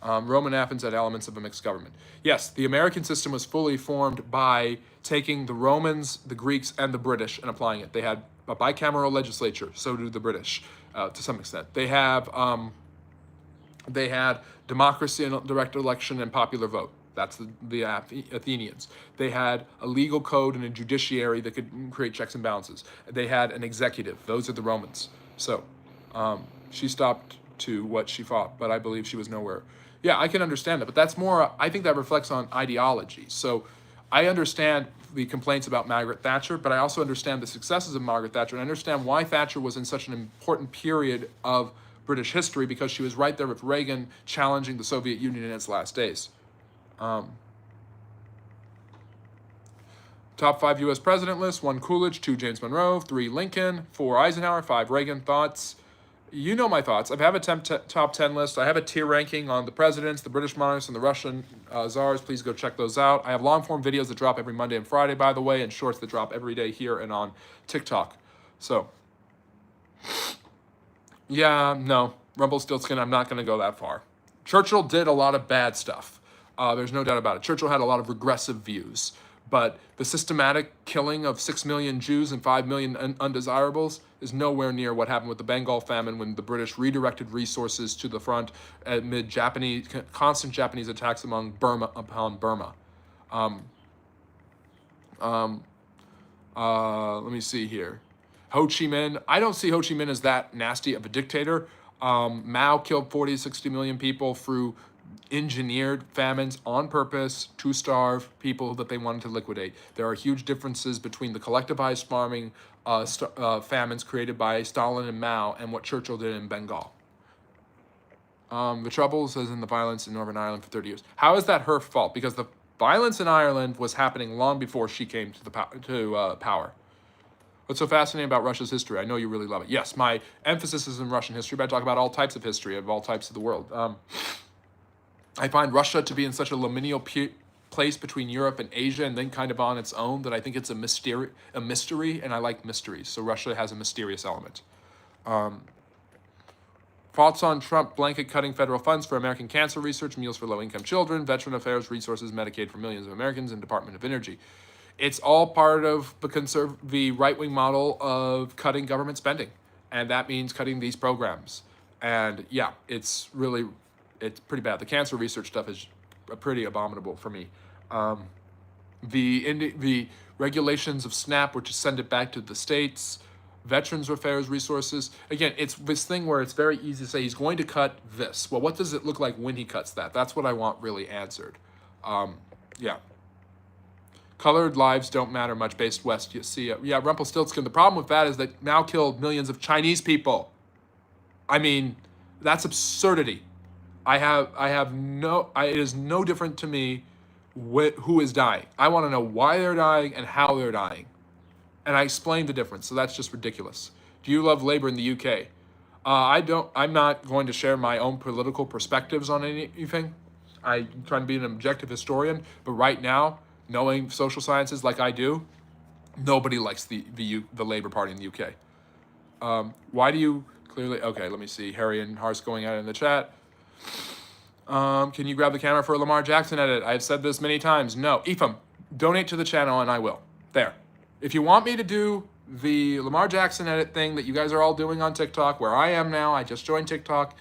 Roman Athens had elements of a mixed government. Yes, the American system was fully formed by taking the Romans, the Greeks, and the British and applying it. They had a bicameral legislature, so do the British, to some extent. They had democracy and direct election and popular vote. That's the Athenians. They had a legal code and a judiciary that could create checks and balances. They had an executive. Those are the Romans. So she stopped to what she fought, but I believe she was nowhere. Yeah, I can understand that, but that's more, I think that reflects on ideology. So I understand the complaints about Margaret Thatcher, but I also understand the successes of Margaret Thatcher, and I understand why Thatcher was in such an important period of British history, because she was right there with Reagan challenging the Soviet Union in its last days. Top 5 U.S. president list: 1 Coolidge, 2 James Monroe, 3 Lincoln, 4 Eisenhower, 5 Reagan. Thoughts? You know my thoughts. I have a top 10 list. I have a tier ranking on the presidents, the British monarchs, and the Russian czars. Please go check those out. I have long-form videos that drop every Monday and Friday, by the way, and shorts that drop every day here and on TikTok. So, yeah, no, Rumpelstiltskin, I'm not going to go that far. Churchill did a lot of bad stuff. There's no doubt about it. Churchill had a lot of regressive views. But the systematic killing of 6 million Jews and 5 million undesirables is nowhere near what happened with the Bengal famine, when the British redirected resources to the front amid constant Japanese attacks upon Burma. Let me see here. Ho Chi Minh. I don't see Ho Chi Minh as that nasty of a dictator. Mao killed 40 to 60 million people through engineered famines on purpose to starve people that they wanted to liquidate. There are huge differences between the collectivized farming famines created by Stalin and Mao and what Churchill did in Bengal. The troubles as in the violence in Northern Ireland for 30 years. How is that her fault? Because the violence in Ireland was happening long before she came to power. What's so fascinating about Russia's history? I know you really love it. Yes, my emphasis is in Russian history, but I talk about all types of history of all types of the world. I find Russia to be in such a liminal place between Europe and Asia, and then kind of on its own, that I think it's a mystery, and I like mysteries. So Russia has a mysterious element. Thoughts on Trump blanket cutting federal funds for American cancer research, meals for low-income children, veteran affairs, resources, Medicaid for millions of Americans, and Department of Energy. It's all part of the right-wing model of cutting government spending, and that means cutting these programs. And yeah, it's pretty bad. The cancer research stuff is pretty abominable for me. The regulations of SNAP, which is send it back to the states, veterans affairs resources. Again, it's this thing where it's very easy to say he's going to cut this. Well, what does it look like when he cuts that? That's what I want really answered. Yeah. Colored lives don't matter much based west. You see, yeah, Rumpelstiltskin. The problem with that is that Mao killed millions of Chinese people. I mean, that's absurdity. It is no different to me who is dying. I want to know why they're dying and how they're dying. And I explained the difference, so that's just ridiculous. Do you love labor in the UK? I'm not going to share my own political perspectives on anything. I'm trying to be an objective historian, but right now, knowing social sciences like I do, nobody likes the Labour Party in the UK. Why do you clearly... Okay, let me see. Harry and Hars going out in the chat. Can you grab the camera for a Lamar Jackson edit? I've said this many times. No. Ephraim, donate to the channel and I will. There. If you want me to do the Lamar Jackson edit thing that you guys are all doing on TikTok, where I am now, I just joined TikTok.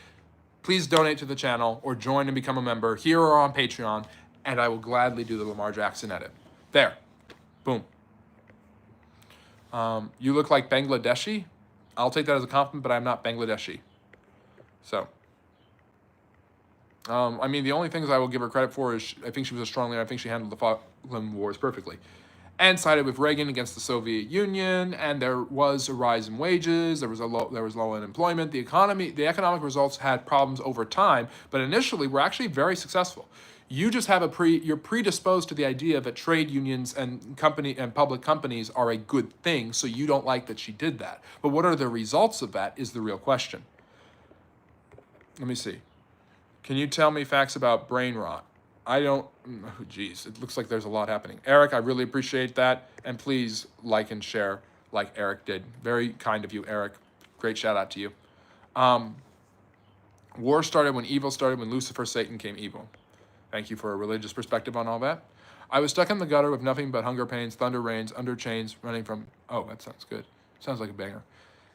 Please donate to the channel or join and become a member here or on Patreon, and I will gladly do the Lamar Jackson edit. There. Boom. You look like Bangladeshi. I'll take that as a compliment, but I'm not Bangladeshi. So, I mean, the only things I will give her credit for is I think she was a strong leader. I think she handled the Falkland Wars perfectly. And sided with Reagan against the Soviet Union, and there was a rise in wages. There was low unemployment. The economic results had problems over time, but initially were actually very successful. You just have you're predisposed to the idea that trade unions and public companies are a good thing, so you don't like that she did that. But what are the results of that is the real question. Let me see. Can you tell me facts about brain rot? I don't, geez, it looks like there's a lot happening. Eric, I really appreciate that. And please like and share like Eric did. Very kind of you, Eric. Great shout out to you. War started when evil started, when Lucifer, Satan came evil. Thank you for a religious perspective on all that. I was stuck in the gutter with nothing but hunger pains, thunder rains, under chains, running from, oh, that sounds good. Sounds like a banger.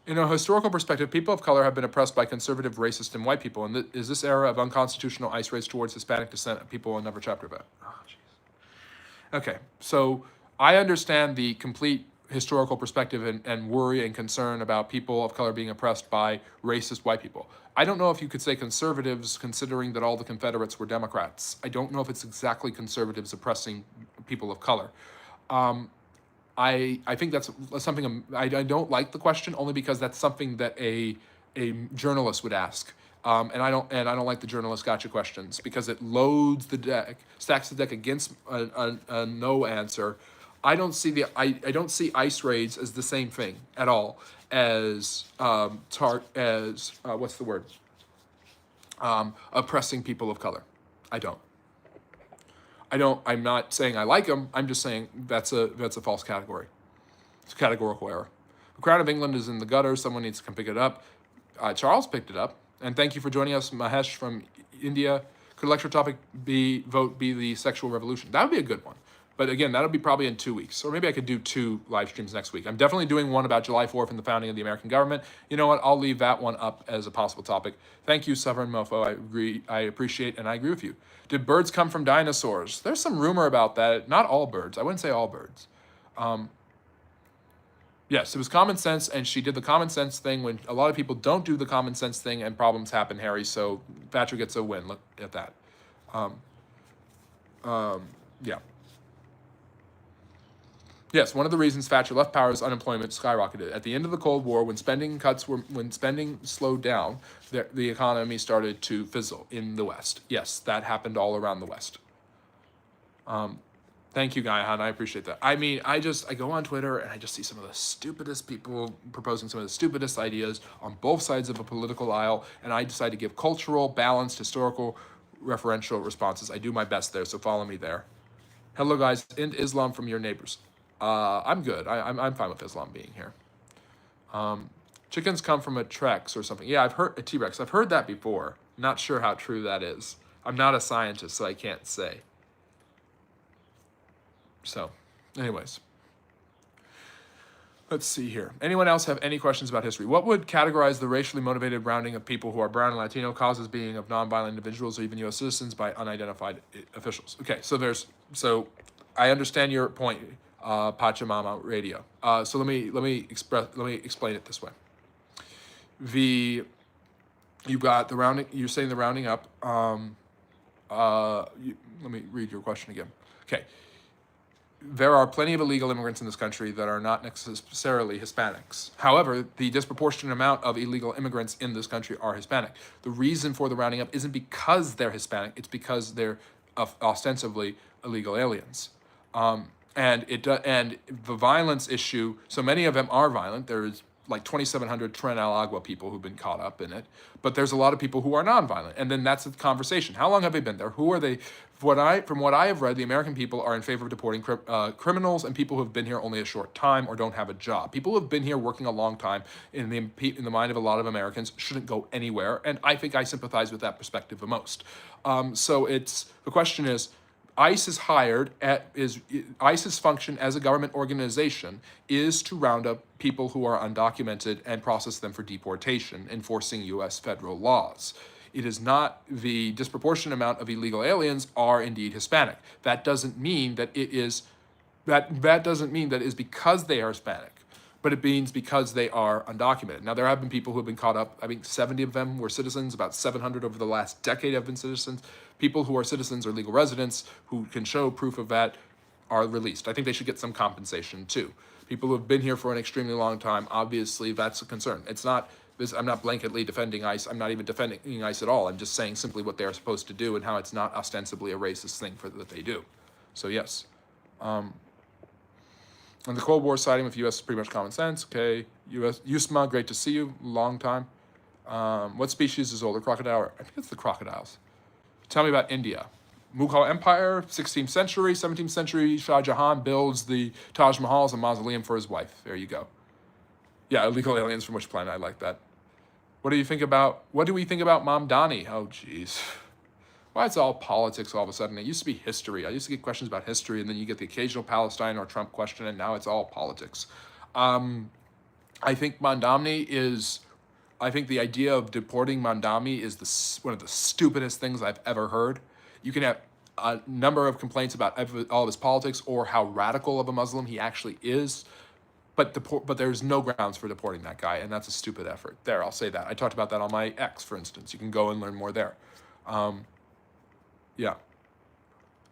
In a historical perspective, people of color have been oppressed by conservative, racist, and white people. And is this era of unconstitutional ICE raids towards Hispanic descent people in another chapter about? Oh, jeez. Okay, so I understand the complete historical perspective and worry and concern about people of color being oppressed by racist white people. I don't know if you could say conservatives, considering that all the Confederates were Democrats. I don't know if it's exactly conservatives oppressing people of color. I think that's something I don't like the question, only because that's something that a journalist would ask, and I don't like the journalist gotcha questions because it loads the deck, stacks the deck against a no answer. I don't see ICE raids as the same thing at all as what's the word? Oppressing people of color. I'm not saying I like them. I'm just saying that's a false category. It's a categorical error. The Crown of England is in the gutter. Someone needs to come pick it up. Charles picked it up. And thank you for joining us, Mahesh from India. Could lecture topic be the sexual revolution? That would be a good one. But again, that'll be probably in 2 weeks. Or maybe I could do 2 live streams next week. I'm definitely doing one about July 4th and the founding of the American government. You know what? I'll leave that one up as a possible topic. Thank you, Sovereign Mofo. I appreciate and I agree with you. Did birds come from dinosaurs? There's some rumor about that. Not all birds. I wouldn't say all birds. Yes, it was common sense, and she did the common sense thing when a lot of people don't do the common sense thing and problems happen, Harry. So Thatcher gets a win. Look at that. Yeah. Yes, one of the reasons Thatcher left power is unemployment skyrocketed. At the end of the Cold War, when spending slowed down, the economy started to fizzle in the West. Yes, that happened all around the West. Thank you, Gaihan. I appreciate that. I mean, I go on Twitter and I just see some of the stupidest people proposing some of the stupidest ideas on both sides of a political aisle, and I decide to give cultural, balanced, historical, referential responses. I do my best there, so follow me there. Hello, guys. End Islam from your neighbors. I'm good. I'm fine with Islam being here. Chickens come from a Trex or something. Yeah, I've heard a T-Rex. I've heard that before. Not sure how true that is. I'm not a scientist, so I can't say. So, anyways. Let's see here. Anyone else have any questions about history? What would categorize the racially motivated rounding of people who are brown and Latino causes being of nonviolent individuals or even U.S. citizens by unidentified officials? Okay, so I understand your point. Pachamama Radio. So let me explain it this way. You've got the rounding. You're saying the rounding up. Let me read your question again. Okay. There are plenty of illegal immigrants in this country that are not necessarily Hispanics. However, the disproportionate amount of illegal immigrants in this country are Hispanic. The reason for the rounding up isn't because they're Hispanic. It's because they're ostensibly illegal aliens. And the violence issue, so many of them are violent. There's like 2,700 Tren Al Agua people who've been caught up in it, but there's a lot of people who are nonviolent. And then that's the conversation. How long have they been there? Who are they? From what I have read, the American people are in favor of deporting criminals and people who have been here only a short time or don't have a job. People who have been here working a long time, in the mind of a lot of Americans, shouldn't go anywhere. And I think I sympathize with that perspective the most. So the question is, ICE is ICE's function as a government organization is to round up people who are undocumented and process them for deportation, enforcing U.S. federal laws. It is not the disproportionate amount of illegal aliens are indeed Hispanic. That doesn't mean that it is that doesn't mean that it is because they are Hispanic, but it means because they are undocumented. Now, there have been people who have been caught up. I think 70 of them were citizens. About 700 over the last decade have been citizens. People who are citizens or legal residents who can show proof of that are released. I think they should get some compensation too. People who have been here for an extremely long time, obviously that's a concern. It's not this. I'm not blanketly defending ICE. I'm not even defending ICE at all. I'm just saying simply what they are supposed to do and how it's not ostensibly a racist thing that they do. So yes. And the Cold War siding with U.S. is pretty much common sense. Okay, USMA, great to see you. Long time. What species is older, crocodile? I think it's the crocodiles. Tell me about India. Mughal Empire, 16th century, 17th century. Shah Jahan builds the Taj Mahal as a mausoleum for his wife. There you go. Yeah, illegal aliens from which planet? I like that. What do we think about Mamdani? Oh, jeez. Why it's all politics all of a sudden? It used to be history. I used to get questions about history, and then you get the occasional Palestine or Trump question, and now it's all politics. I think I think the idea of deporting Mandami is one of the stupidest things I've ever heard. You can have a number of complaints about all of his politics or how radical of a Muslim he actually is, but there's no grounds for deporting that guy, and that's a stupid effort. There, I'll say that. I talked about that on my X, for instance. You can go and learn more there. Yeah.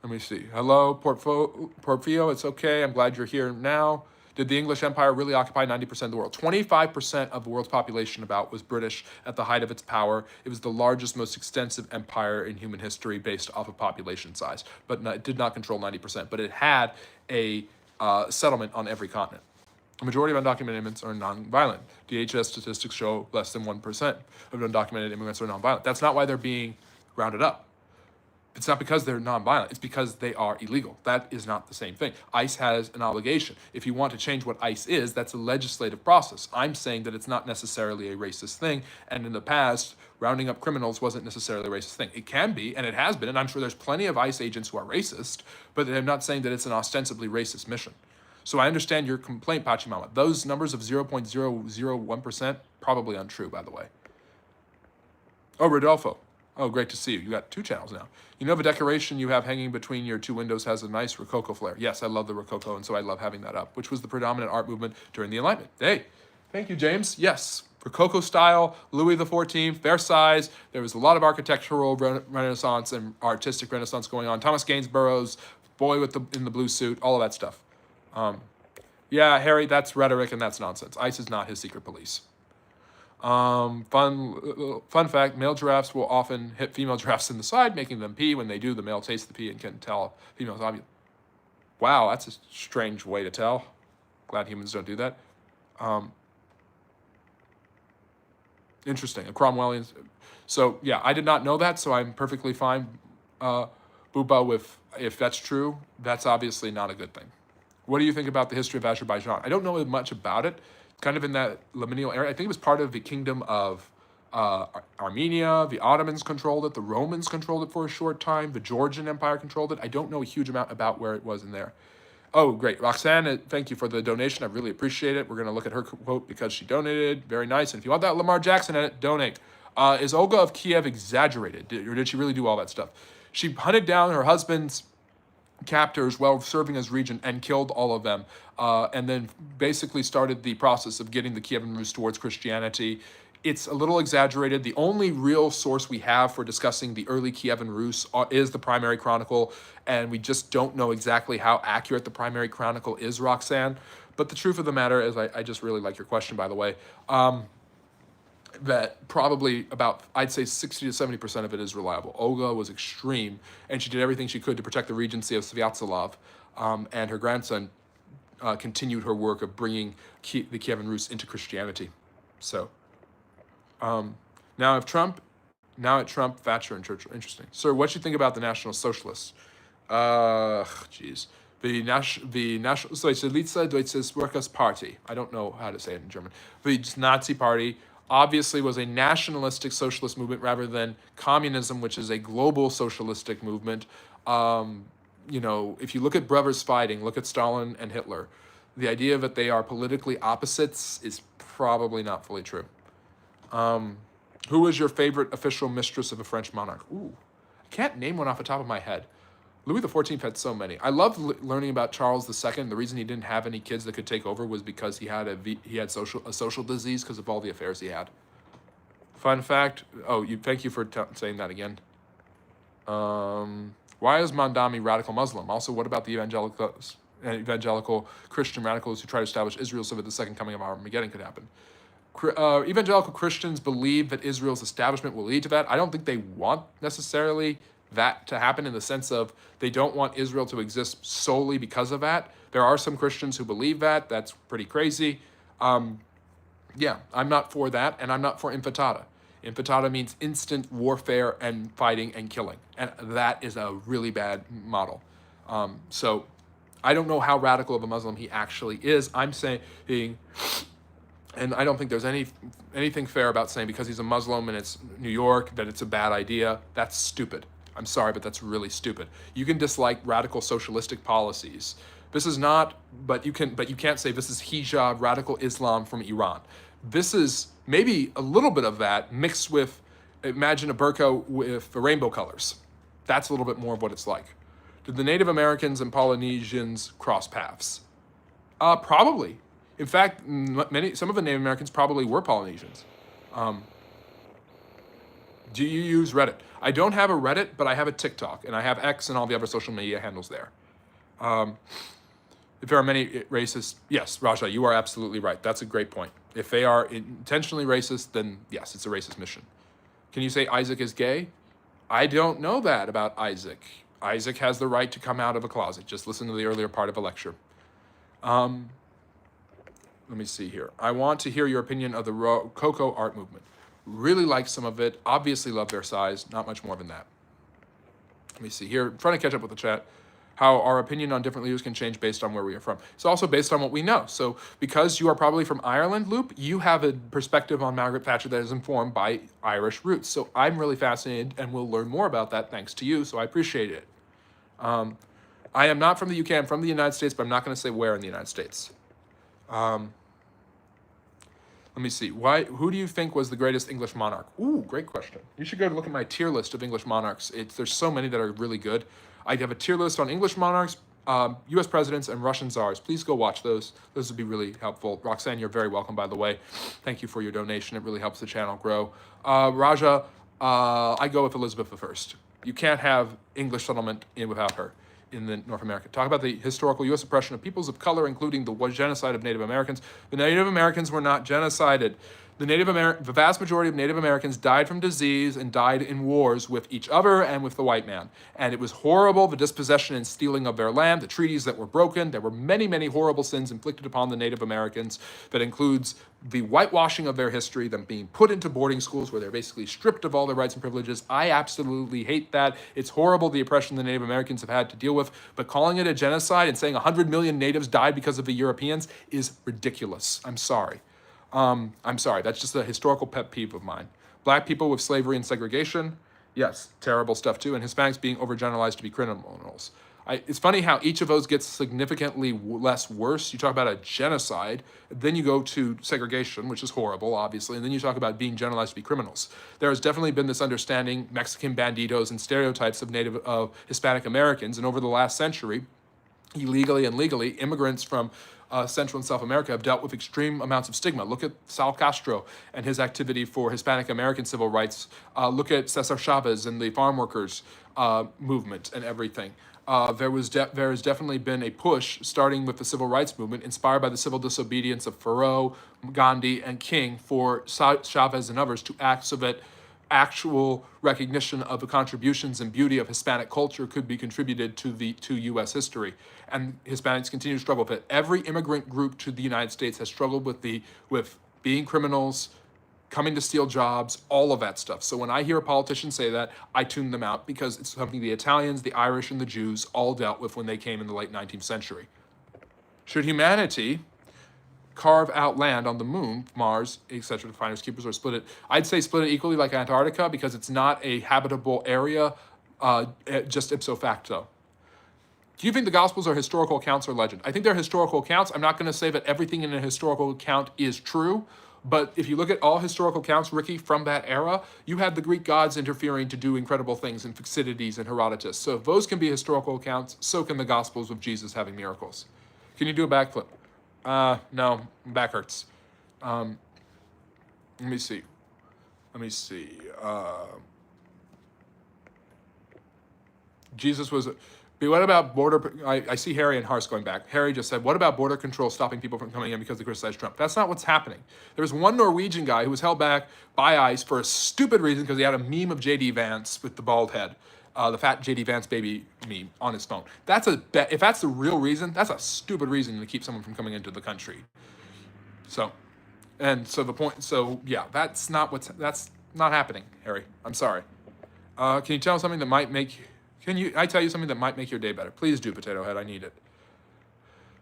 Let me see. Hello, Porfio. It's okay. I'm glad you're here now. Did the English Empire really occupy 90% of the world? 25% of the world's population was British at the height of its power. It was the largest, most extensive empire in human history based off of population size, but it did not control 90%. But it had a settlement on every continent. The majority of undocumented immigrants are nonviolent. DHS statistics show less than 1% of undocumented immigrants are nonviolent. That's not why they're being rounded up. It's not because they're nonviolent. It's because they are illegal. That is not the same thing. ICE has an obligation. If you want to change what ICE is, that's a legislative process. I'm saying that it's not necessarily a racist thing. And in the past, rounding up criminals wasn't necessarily a racist thing. It can be, and it has been, and I'm sure there's plenty of ICE agents who are racist, but I'm not saying that it's an ostensibly racist mission. So I understand your complaint, Pachimama. Those numbers of 0.001%, probably untrue, by the way. Oh, Rodolfo. Oh, great to see you. You got 2 channels now. You know the decoration you have hanging between your 2 windows has a nice Rococo flair. Yes, I love the Rococo, and so I love having that up, which was the predominant art movement during the Enlightenment. Hey, thank you, James. Yes, Rococo style, Louis XIV, Versailles. There was a lot of architectural renaissance and artistic renaissance going on. Thomas Gainsborough's boy in the blue suit, all of that stuff. Yeah, Harry, that's rhetoric and that's nonsense. ICE is not his secret police. Fun fact, male giraffes will often hit female giraffes in the side, making them pee. When they do, the male tastes the pee and can tell females ovulate. Wow, that's a strange way to tell. Glad humans don't do that. Interesting. A Cromwellian. So yeah, I did not know that, so I'm perfectly fine, Buba, if that's true. That's obviously not a good thing. What do you think about the history of Azerbaijan? I don't know much about it. Kind of in that liminal area. I think it was part of the kingdom of Armenia. The Ottomans controlled it. The Romans controlled it for a short time. The Georgian Empire controlled it. I don't know a huge amount about where it was in there. Oh, great. Roxanne, thank you for the donation. I really appreciate it. We're going to look at her quote because she donated. Very nice. And if you want that Lamar Jackson in it, donate. Is Olga of Kiev exaggerated? Or did she really do all that stuff? She hunted down her husband's captors while serving as regent and killed all of them, and then basically started the process of getting the Kievan Rus towards Christianity. It's a little exaggerated. The only real source we have for discussing the early Kievan Rus is the Primary Chronicle, and we just don't know exactly how accurate the Primary Chronicle is, Roxanne. But the truth of the matter is, I just really like your question, by the way, that probably about, I'd say 60 to 70% of it is reliable. Olga was extreme, and she did everything she could to protect the regency of Sviatoslav, and her grandson continued her work of bringing the Kievan Rus into Christianity. So, now at Trump, Thatcher, and Churchill. Interesting. Sir, what do you think about the National Socialists? Geez. The Nationalsozialistische Deutsches Workers' Party. I don't know how to say it in German. The Nazi Party obviously was a nationalistic socialist movement rather than communism, which is a global socialistic movement. you know, if you look at brothers fighting, look at Stalin and Hitler, the idea that they are politically opposites is probably not fully true. Who is your favorite official mistress of a French monarch? Ooh, I can't name one off the top of my head. Louis XIV had so many. I loved learning about Charles II. The reason he didn't have any kids that could take over was because he had a social disease because of all the affairs he had. Fun fact. Oh, thank you for saying that again. Why is Mondami radical Muslim? Also, what about the evangelical Christian radicals who try to establish Israel so that the second coming of Armageddon could happen? Evangelical Christians believe that Israel's establishment will lead to that. I don't think they want necessarily that to happen in the sense of they don't want Israel to exist solely because of that. There are some Christians who believe that. That's pretty crazy. Yeah, I'm not for that, and I'm not for intifada. Intifada means instant warfare and fighting and killing, and that is a really bad model. So I don't know how radical of a Muslim he actually is. I'm saying, and I don't think there's anything fair about saying because he's a Muslim and it's New York that it's a bad idea. That's stupid. I'm sorry, but that's really stupid. You can dislike radical socialistic policies. This is not, but you can't say this is hijab, radical Islam from Iran. This is maybe a little bit of that mixed with, imagine a burqa with the rainbow colors. That's a little bit more of what it's like. Did the Native Americans and Polynesians cross paths? Probably. In fact, some of the Native Americans probably were Polynesians. Do you use Reddit? I don't have a Reddit, but I have a TikTok, and I have X and all the other social media handles there. If there are many racist, yes, Raja, you are absolutely right. That's a great point. If they are intentionally racist, then yes, it's a racist mission. Can you say Isaac is gay? I don't know that about Isaac. Isaac has the right to come out of a closet. Just listen to the earlier part of a lecture. Let me see here. I want to hear your opinion of the Rococo art movement. Really like some of it. Obviously love Versailles. Not much more than that. Let me see here. I'm trying to catch up with the chat. How our opinion on different leaders can change based on where we are from. It's also based on what we know. So because you are probably from Ireland, Loop, you have a perspective on Margaret Thatcher that is informed by Irish roots. So I'm really fascinated and will learn more about that thanks to you. So I appreciate it. I am not from the UK. I'm from the United States, but I'm not going to say where in the United States. Let me see. Who do you think was the greatest English monarch? Ooh, great question. You should go look at my tier list of English monarchs. There's so many that are really good. I have a tier list on English monarchs, U.S. presidents, and Russian czars. Please go watch those. Those would be really helpful. Roxanne, you're very welcome, by the way. Thank you for your donation. It really helps the channel grow. Raja, I go with Elizabeth I. You can't have English settlement without her in North America. Talk about the historical U.S. oppression of peoples of color, including the genocide of Native Americans. The Native Americans were not genocided. The vast majority of Native Americans died from disease and died in wars with each other and with the white man. And it was horrible, the dispossession and stealing of their land, the treaties that were broken. There were many, many horrible sins inflicted upon the Native Americans that includes the whitewashing of their history, them being put into boarding schools where they're basically stripped of all their rights and privileges. I absolutely hate that. It's horrible, the oppression the Native Americans have had to deal with, but calling it a genocide and saying 100 million natives died because of the Europeans is ridiculous. I'm sorry. That's just a historical pet peeve of mine. Black people with slavery and segregation, yes, terrible stuff too. And Hispanics being overgeneralized to be criminals. It's funny how each of those gets significantly less worse. You talk about a genocide, then you go to segregation, which is horrible, obviously, and then you talk about being generalized to be criminals. There has definitely been this understanding, Mexican banditos and stereotypes of Hispanic Americans, and over the last century, illegally and legally, immigrants from Central and South America have dealt with extreme amounts of stigma. Look at Sal Castro and his activity for Hispanic American civil rights. Look at Cesar Chavez and the farm workers movement and everything. There has definitely been a push, starting with the civil rights movement, inspired by the civil disobedience of Thoreau, Gandhi, and King, for Chavez and others to act so that actual recognition of the contributions and beauty of Hispanic culture could be contributed to U.S. history. And Hispanics continue to struggle with it. Every immigrant group to the United States has struggled with being criminals, coming to steal jobs, all of that stuff. So when I hear a politician say that, I tune them out because it's something the Italians, the Irish, and the Jews all dealt with when they came in the late 19th century. Should humanity carve out land on the moon, Mars, etc., to finders keepers, or split it? I'd say split it equally like Antarctica because it's not a habitable area, just ipso facto. Do you think the Gospels are historical accounts or legend? I think they're historical accounts. I'm not going to say that everything in a historical account is true, but if you look at all historical accounts, Ricky, from that era, you had the Greek gods interfering to do incredible things in Thucydides and Herodotus. So if those can be historical accounts, so can the Gospels of Jesus having miracles. Can you do a backflip? No, back hurts. Let me see. Let me see. Jesus was. What about border? I see Harry and Hars going back. Harry just said, what about border control stopping people from coming in because they criticize Trump? That's not what's happening. There was one Norwegian guy who was held back by ICE for a stupid reason because he had a meme of J.D. Vance with the bald head, the fat J.D. Vance baby meme on his phone. If that's the real reason, that's a stupid reason to keep someone from coming into the country. So yeah, that's not happening, Harry. I'm sorry. Can you tell something that might make? I tell you something that might make your day better? Please do, Potato Head. I need it.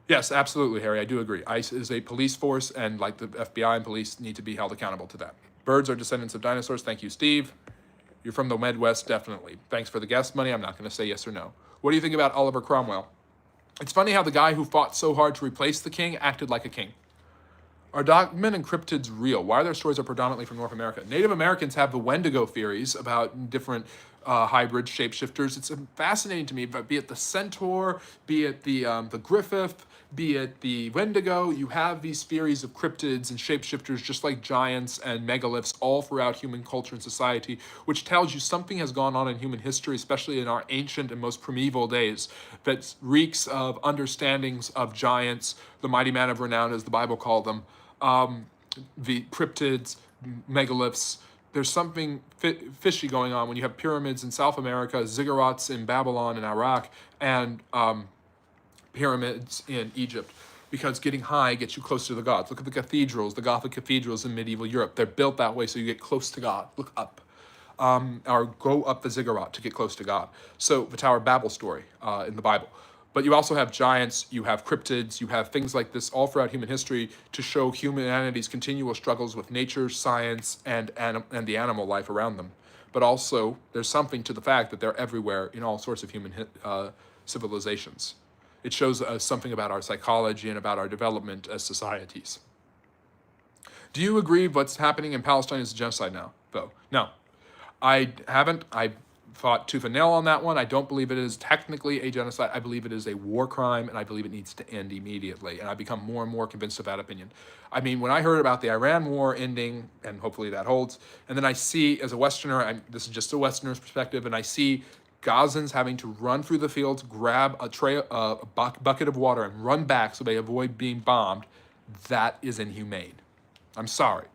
Yes, absolutely, Harry. I do agree. ICE is a police force, and like the FBI and police need to be held accountable to that. Birds are descendants of dinosaurs. Thank you, Steve. You're from the Midwest, definitely. Thanks for the guest money. I'm not going to say yes or no. What do you think about Oliver Cromwell? It's funny how the guy who fought so hard to replace the king acted like a king. Are Dogmen and cryptids real? Why are their stories predominantly from North America? Native Americans have the Wendigo theories about different hybrid shapeshifters. It's fascinating to me, but be it the centaur, be it the griffith, be it the Wendigo, you have these theories of cryptids and shapeshifters just like giants and megaliths all throughout human culture and society, which tells you something has gone on in human history, especially in our ancient and most primeval days, that reeks of understandings of giants, the mighty man of renown, as the Bible called them, the cryptids, megaliths. There's something fishy going on when you have pyramids in South America, ziggurats in Babylon and Iraq, and pyramids in Egypt, because getting high gets you close to the gods. Look at the cathedrals, the Gothic cathedrals in medieval Europe. They're built that way so you get close to God. Look up. Or go up the ziggurat to get close to God. So the Tower of Babel story in the Bible. But you also have giants, you have cryptids, you have things like this all throughout human history to show humanity's continual struggles with nature, science, and the animal life around them. But also, there's something to the fact that they're everywhere in all sorts of human civilizations. It shows us something about our psychology and about our development as societies. Do you agree what's happening in Palestine is a genocide now, though? No. I haven't. I fought tooth and nail on that one. I don't believe it is technically a genocide. I believe it is a war crime, and I believe it needs to end immediately. And I've become more and more convinced of that opinion. I mean, when I heard about the Iran war ending, and hopefully that holds, and then I see, as a Westerner, this is just a Westerner's perspective, and I see Gazans having to run through the fields, grab a bucket of water, and run back so they avoid being bombed, that is inhumane. I'm sorry,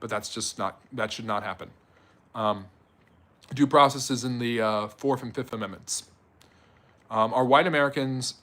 but that should not happen. Due process is in the 4th and 5th Amendments. Are white Americans,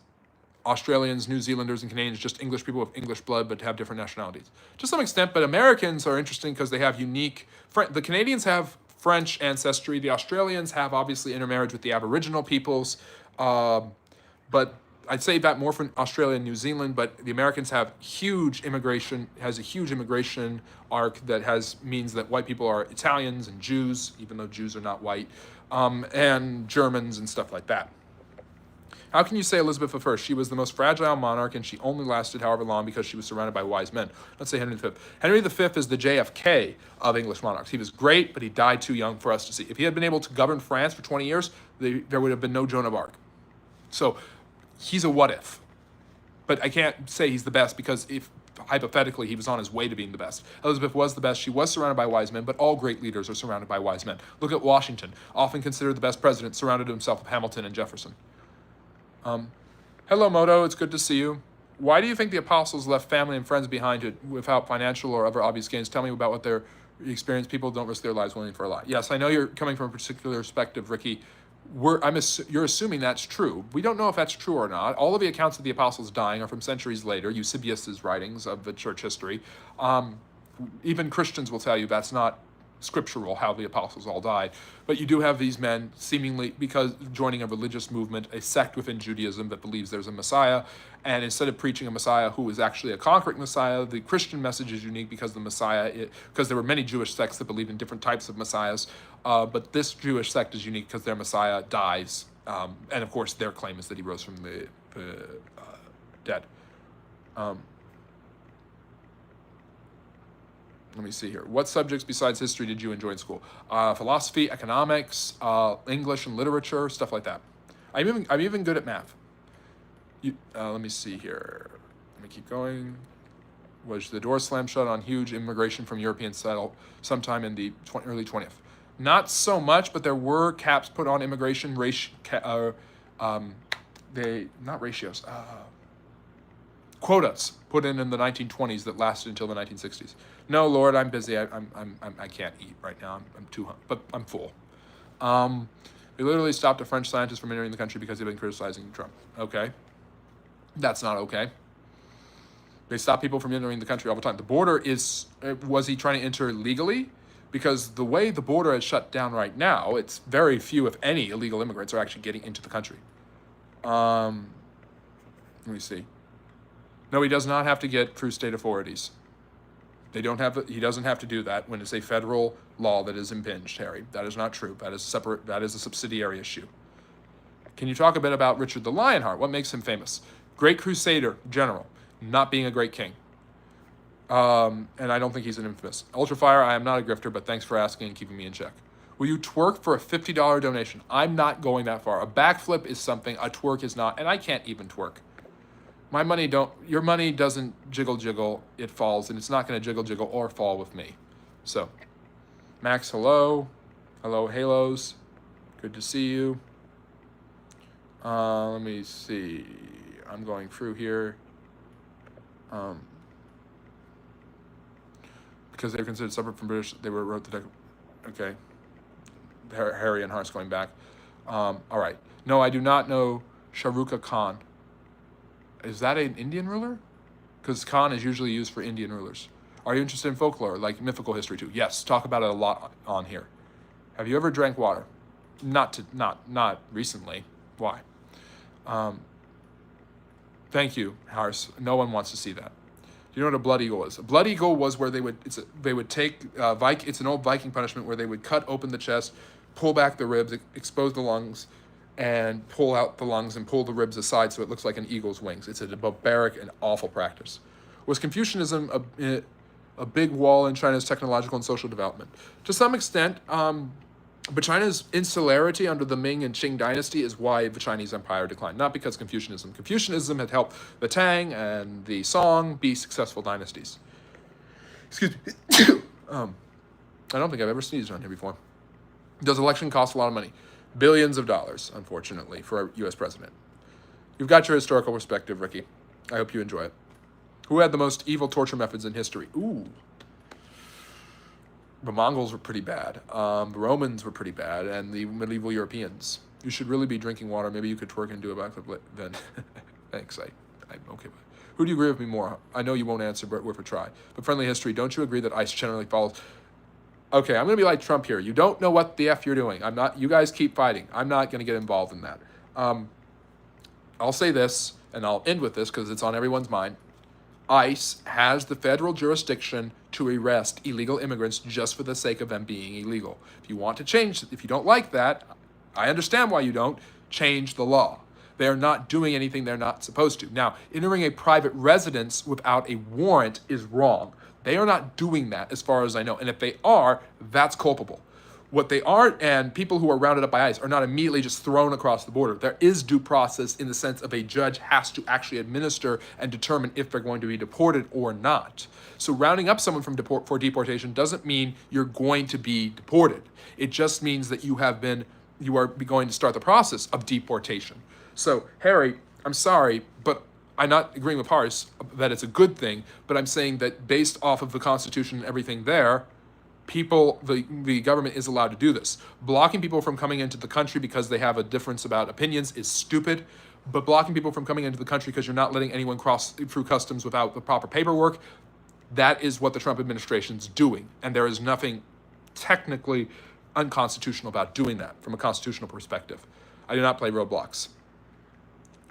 Australians, New Zealanders, and Canadians just English people with English blood but have different nationalities? To some extent, but Americans are interesting because they have unique... The Canadians have French ancestry. The Australians have obviously intermarriage with the Aboriginal peoples. But I'd say that more from Australia and New Zealand, but the Americans have huge immigration, has a huge immigration arc that means that white people are Italians and Jews, even though Jews are not white, and Germans and stuff like that. How can you say Elizabeth I? She was the most fragile monarch, and she only lasted however long because she was surrounded by wise men. Let's say Henry V. Henry V is the JFK of English monarchs. He was great, but he died too young for us to see. If he had been able to govern France for 20 years, there would have been no Joan of Arc. So he's a what if. But I can't say he's the best because if hypothetically he was on his way to being the best. Elizabeth was the best. She was surrounded by wise men, but all great leaders are surrounded by wise men. Look at Washington, often considered the best president, surrounded himself with Hamilton and Jefferson. Hello, Moto. It's good to see you. Why do you think the apostles left family and friends behind without financial or other obvious gains? Tell me about what their experience. People don't risk their lives willing for a lot. Yes, I know you're coming from a particular perspective, Ricky. You're assuming that's true. We don't know if that's true or not. All of the accounts of the apostles dying are from centuries later, Eusebius's writings of the church history. Even Christians will tell you that's not scriptural, how the apostles all died. But you do have these men seemingly, because joining a religious movement, a sect within Judaism that believes there's a Messiah, and instead of preaching a Messiah who is actually a conquering Messiah, the Christian message is unique because the Messiah, because there were many Jewish sects that believed in different types of Messiahs, but this Jewish sect is unique because their Messiah dies And of course, their claim is that he rose from the dead. Let me see here. What subjects besides history did you enjoy in school? Philosophy, economics, English and literature, stuff like that. I'm even good at math. Let me see here. Let me keep going. Was the door slammed shut on huge immigration from European settle sometime in the early 20th? Not so much, but there were caps put on immigration. Quotas put in the 1920s that lasted until the 1960s. No, Lord, I'm busy. I can't eat right now. I'm too hungry, but I'm full. They literally stopped a French scientist from entering the country because they've been criticizing Trump. Okay, that's not okay. They stop people from entering the country all the time. The border was he trying to enter legally? Because the way the border is shut down right now, it's very few, if any, illegal immigrants are actually getting into the country. Let me see. No, he does not have to get through state authorities. He doesn't have to do that when it's a federal law that is impinged, Harry. That is not true. That is separate. That is a subsidiary issue. Can you talk a bit about Richard the Lionheart? What makes him famous? Great crusader, general, not being a great king. And I don't think he's an infamous. Ultrafire, I am not a grifter, but thanks for asking and keeping me in check. Will you twerk for a $50 donation? I'm not going that far. A backflip is something, a twerk is not, and I can't even twerk. Your money doesn't jiggle, it falls, and it's not gonna jiggle or fall with me. So, Max, hello. Hello, Halos. Good to see you. Let me see. I'm going through here. Because they were considered separate from British, they wrote the okay. Harry and Hars going back. All right. No, I do not know Shahrukh Khan. Is that an Indian ruler? Because Khan is usually used for Indian rulers. Are you interested in folklore, like mythical history too? Yes, talk about it a lot on here. Have you ever drank water? Not recently. Why? Thank you, Hars. No one wants to see that. Do you know what a blood eagle is? A blood eagle was where they would take it's an old Viking punishment where they would cut open the chest, pull back the ribs, expose the lungs, and pull out the lungs and pull the ribs aside so it looks like an eagle's wings. It's a barbaric and awful practice. Was Confucianism a big wall in China's technological and social development? To some extent, but China's insularity under the Ming and Qing dynasty is why the Chinese empire declined, not because Confucianism. Confucianism had helped the Tang and the Song be successful dynasties. Excuse me. I don't think I've ever sneezed on here before. Does election cost a lot of money? Billions of dollars, unfortunately, for a U.S. president. You've got your historical perspective, Ricky. I hope you enjoy it. Who had the most evil torture methods in history? Ooh. The Mongols were pretty bad. The Romans were pretty bad, and the medieval Europeans. You should really be drinking water. Maybe you could twerk and do a backflip then. Thanks. I'm okay with it. Who do you agree with me more? I know you won't answer, but worth a try. But friendly history, don't you agree that ICE generally follows? Okay, I'm going to be like Trump here. You don't know what the F you're doing. I'm not. You guys keep fighting. I'm not going to get involved in that. I'll say this, and I'll end with this because it's on everyone's mind. ICE has the federal jurisdiction to arrest illegal immigrants just for the sake of them being illegal. If you want to change, if you don't like that, I understand why you don't, change the law. They're not doing anything they're not supposed to. Now, entering a private residence without a warrant is wrong. They are not doing that as far as I know. And if they are, that's culpable. What they aren't, and people who are rounded up by ICE are not immediately just thrown across the border. There is due process in the sense of a judge has to actually administer and determine if they're going to be deported or not. So rounding up someone for deportation doesn't mean you're going to be deported. It just means that you are going to start the process of deportation. So, Harry, I'm sorry, but I'm not agreeing with Hars that it's a good thing, but I'm saying that based off of the Constitution and everything there, the government is allowed to do this. Blocking people from coming into the country because they have a difference about opinions is stupid, but blocking people from coming into the country because you're not letting anyone cross through customs without the proper paperwork, that is what the Trump administration's doing. And there is nothing technically unconstitutional about doing that from a constitutional perspective. I do not play Roblox.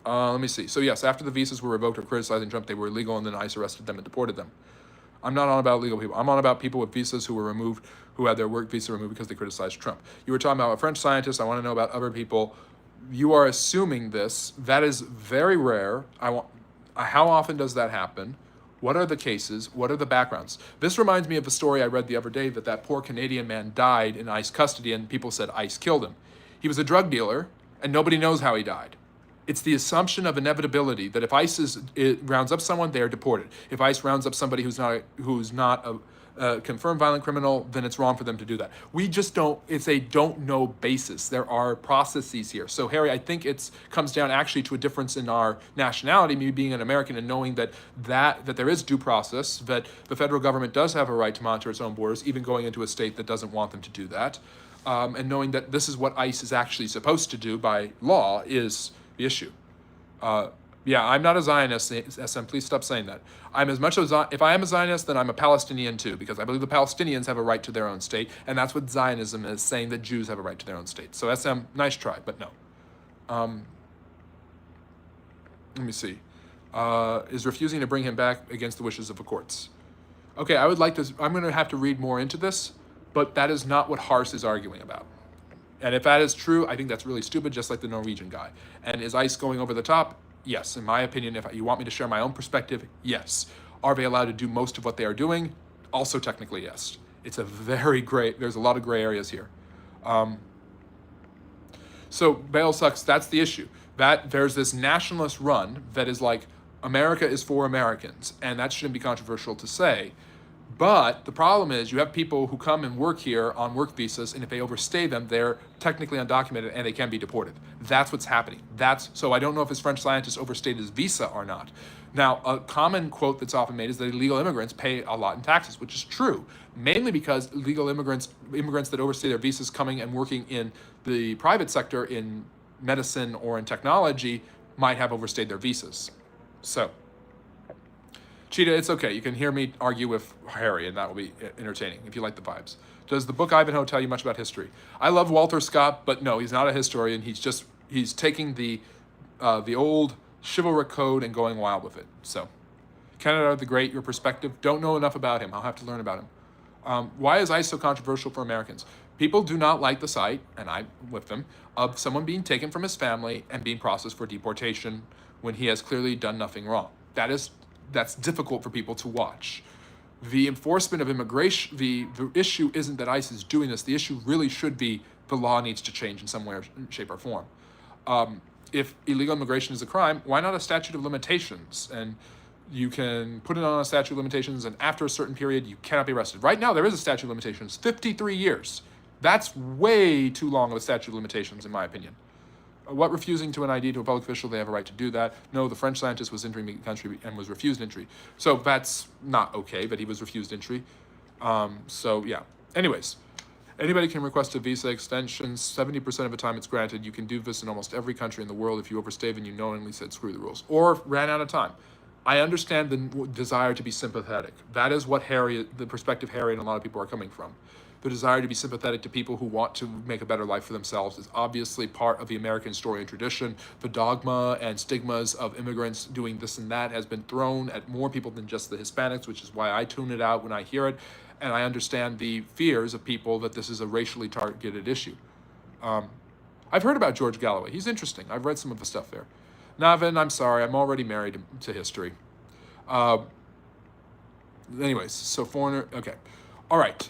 Let me see. So yes, after the visas were revoked or criticizing Trump, they were illegal and then ICE arrested them and deported them. I'm not on about legal people. I'm on about people with visas who were removed, who had their work visa removed because they criticized Trump. You were talking about a French scientist. I want to know about other people You are assuming this. That is very rare. How often does that happen? What are the cases? What are the backgrounds? This reminds me of a story I read the other day that poor Canadian man died in ICE custody and people said ICE killed him. He was a drug dealer and nobody knows how he died. It's the assumption of inevitability that if ICE rounds up someone, they are deported. If ICE rounds up somebody who's not a confirmed violent criminal, then it's wrong for them to do that. We just don't, it's a don't know basis. There are processes here. So Harry, I think it comes down actually to a difference in our nationality, me being an American and knowing that there is due process, that the federal government does have a right to monitor its own borders, even going into a state that doesn't want them to do that. And knowing that this is what ICE is actually supposed to do by law is the issue. Yeah, I'm not a Zionist, SM, please stop saying that. If I am a Zionist, then I'm a Palestinian too, because I believe the Palestinians have a right to their own state, and that's what Zionism is, saying that Jews have a right to their own state. So SM, nice try, but no. Let me see. Is refusing to bring him back against the wishes of the courts. Okay, I'm going to have to read more into this, but that is not what Hars is arguing about. And if that is true, I think that's really stupid, just like the Norwegian guy. And is ICE going over the top? Yes. In my opinion, if you want me to share my own perspective, yes. Are they allowed to do most of what they are doing? Also technically, yes. It's a very there's a lot of gray areas here. So bail sucks, that's the issue. That there's this nationalist run that is like, America is for Americans, and that shouldn't be controversial to say. But the problem is you have people who come and work here on work visas, and if they overstay them, they're technically undocumented and they can be deported. That's what's happening. So I don't know if his French scientist overstayed his visa or not. Now, a common quote that's often made is that illegal immigrants pay a lot in taxes, which is true, mainly because illegal immigrants that overstay their visas coming and working in the private sector in medicine or in technology might have overstayed their visas. So, Cheetah, it's okay. You can hear me argue with Harry, and that will be entertaining if you like the vibes. Does the book Ivanhoe tell you much about history? I love Walter Scott, but no, he's not a historian. He's taking the old chivalric code and going wild with it. So, Canada the Great, your perspective. Don't know enough about him. I'll have to learn about him. Why is ICE so controversial for Americans? People do not like the sight, and I'm with them, of someone being taken from his family and being processed for deportation when he has clearly done nothing wrong. That's difficult for people to watch. The enforcement of immigration, the issue isn't that ICE is doing this. The issue really should be the law needs to change in some way, shape, or form. If illegal immigration is a crime, why not a statute of limitations? And you can put it on a statute of limitations, and after a certain period, you cannot be arrested. Right now, there is a statute of limitations, 53 years. That's way too long of a statute of limitations, in my opinion. What refusing to an ID to a public official, they have a right to do that. No, the French scientist was entering the country and was refused entry. So that's not okay, but he was refused entry. So yeah. Anyways, anybody can request a visa extension. 70% of the time it's granted. You can do this in almost every country in the world if you overstayed and you knowingly said screw the rules or ran out of time. I understand the desire to be sympathetic. That is what the perspective Harry and a lot of people are coming from. The desire to be sympathetic to people who want to make a better life for themselves is obviously part of the American story and tradition. The dogma and stigmas of immigrants doing this and that has been thrown at more people than just the Hispanics, which is why I tune it out when I hear it. And I understand the fears of people that this is a racially targeted issue. I've heard about George Galloway. He's interesting. I've read some of the stuff there. Navin, I'm sorry. I'm already married to history. Anyways, so foreigner. Okay. All right.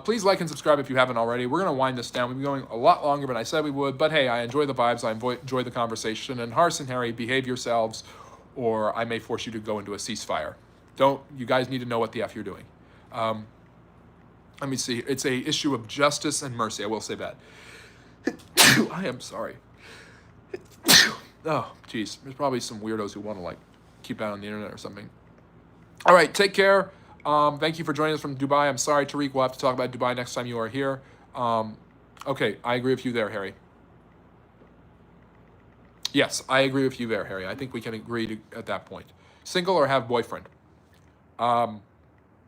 Please like and subscribe if you haven't already. We're going to wind this down. We've been going a lot longer than I said we would, but hey, I enjoy the vibes. I enjoy the conversation. And Hars and Harry, behave yourselves, or I may force you to go into a ceasefire. You guys need to know what the F you're doing. Let me see. It's a issue of justice and mercy. I will say that. I am sorry. Oh, geez. There's probably some weirdos who want to keep that on the internet or something. All right. Take care. Thank you for joining us from Dubai. I'm sorry, Tariq. We'll have to talk about Dubai next time you are here. Okay, I agree with you there, Harry. Yes, I agree with you there, Harry. I think we can agree at that point. Single or have boyfriend?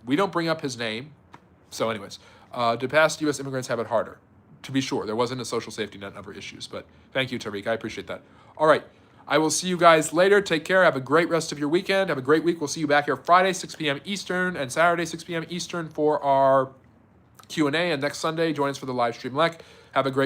We don't bring up his name. So anyways, do past U.S. immigrants have it harder? To be sure, there wasn't a social safety net and other issues. But thank you, Tariq. I appreciate that. All right. I will see you guys later. Take care. Have a great rest of your weekend. Have a great week. We'll see you back here Friday, 6 p.m. Eastern, and Saturday, 6 p.m. Eastern for our Q&A. And next Sunday, join us for the Livestream Lec. Have a great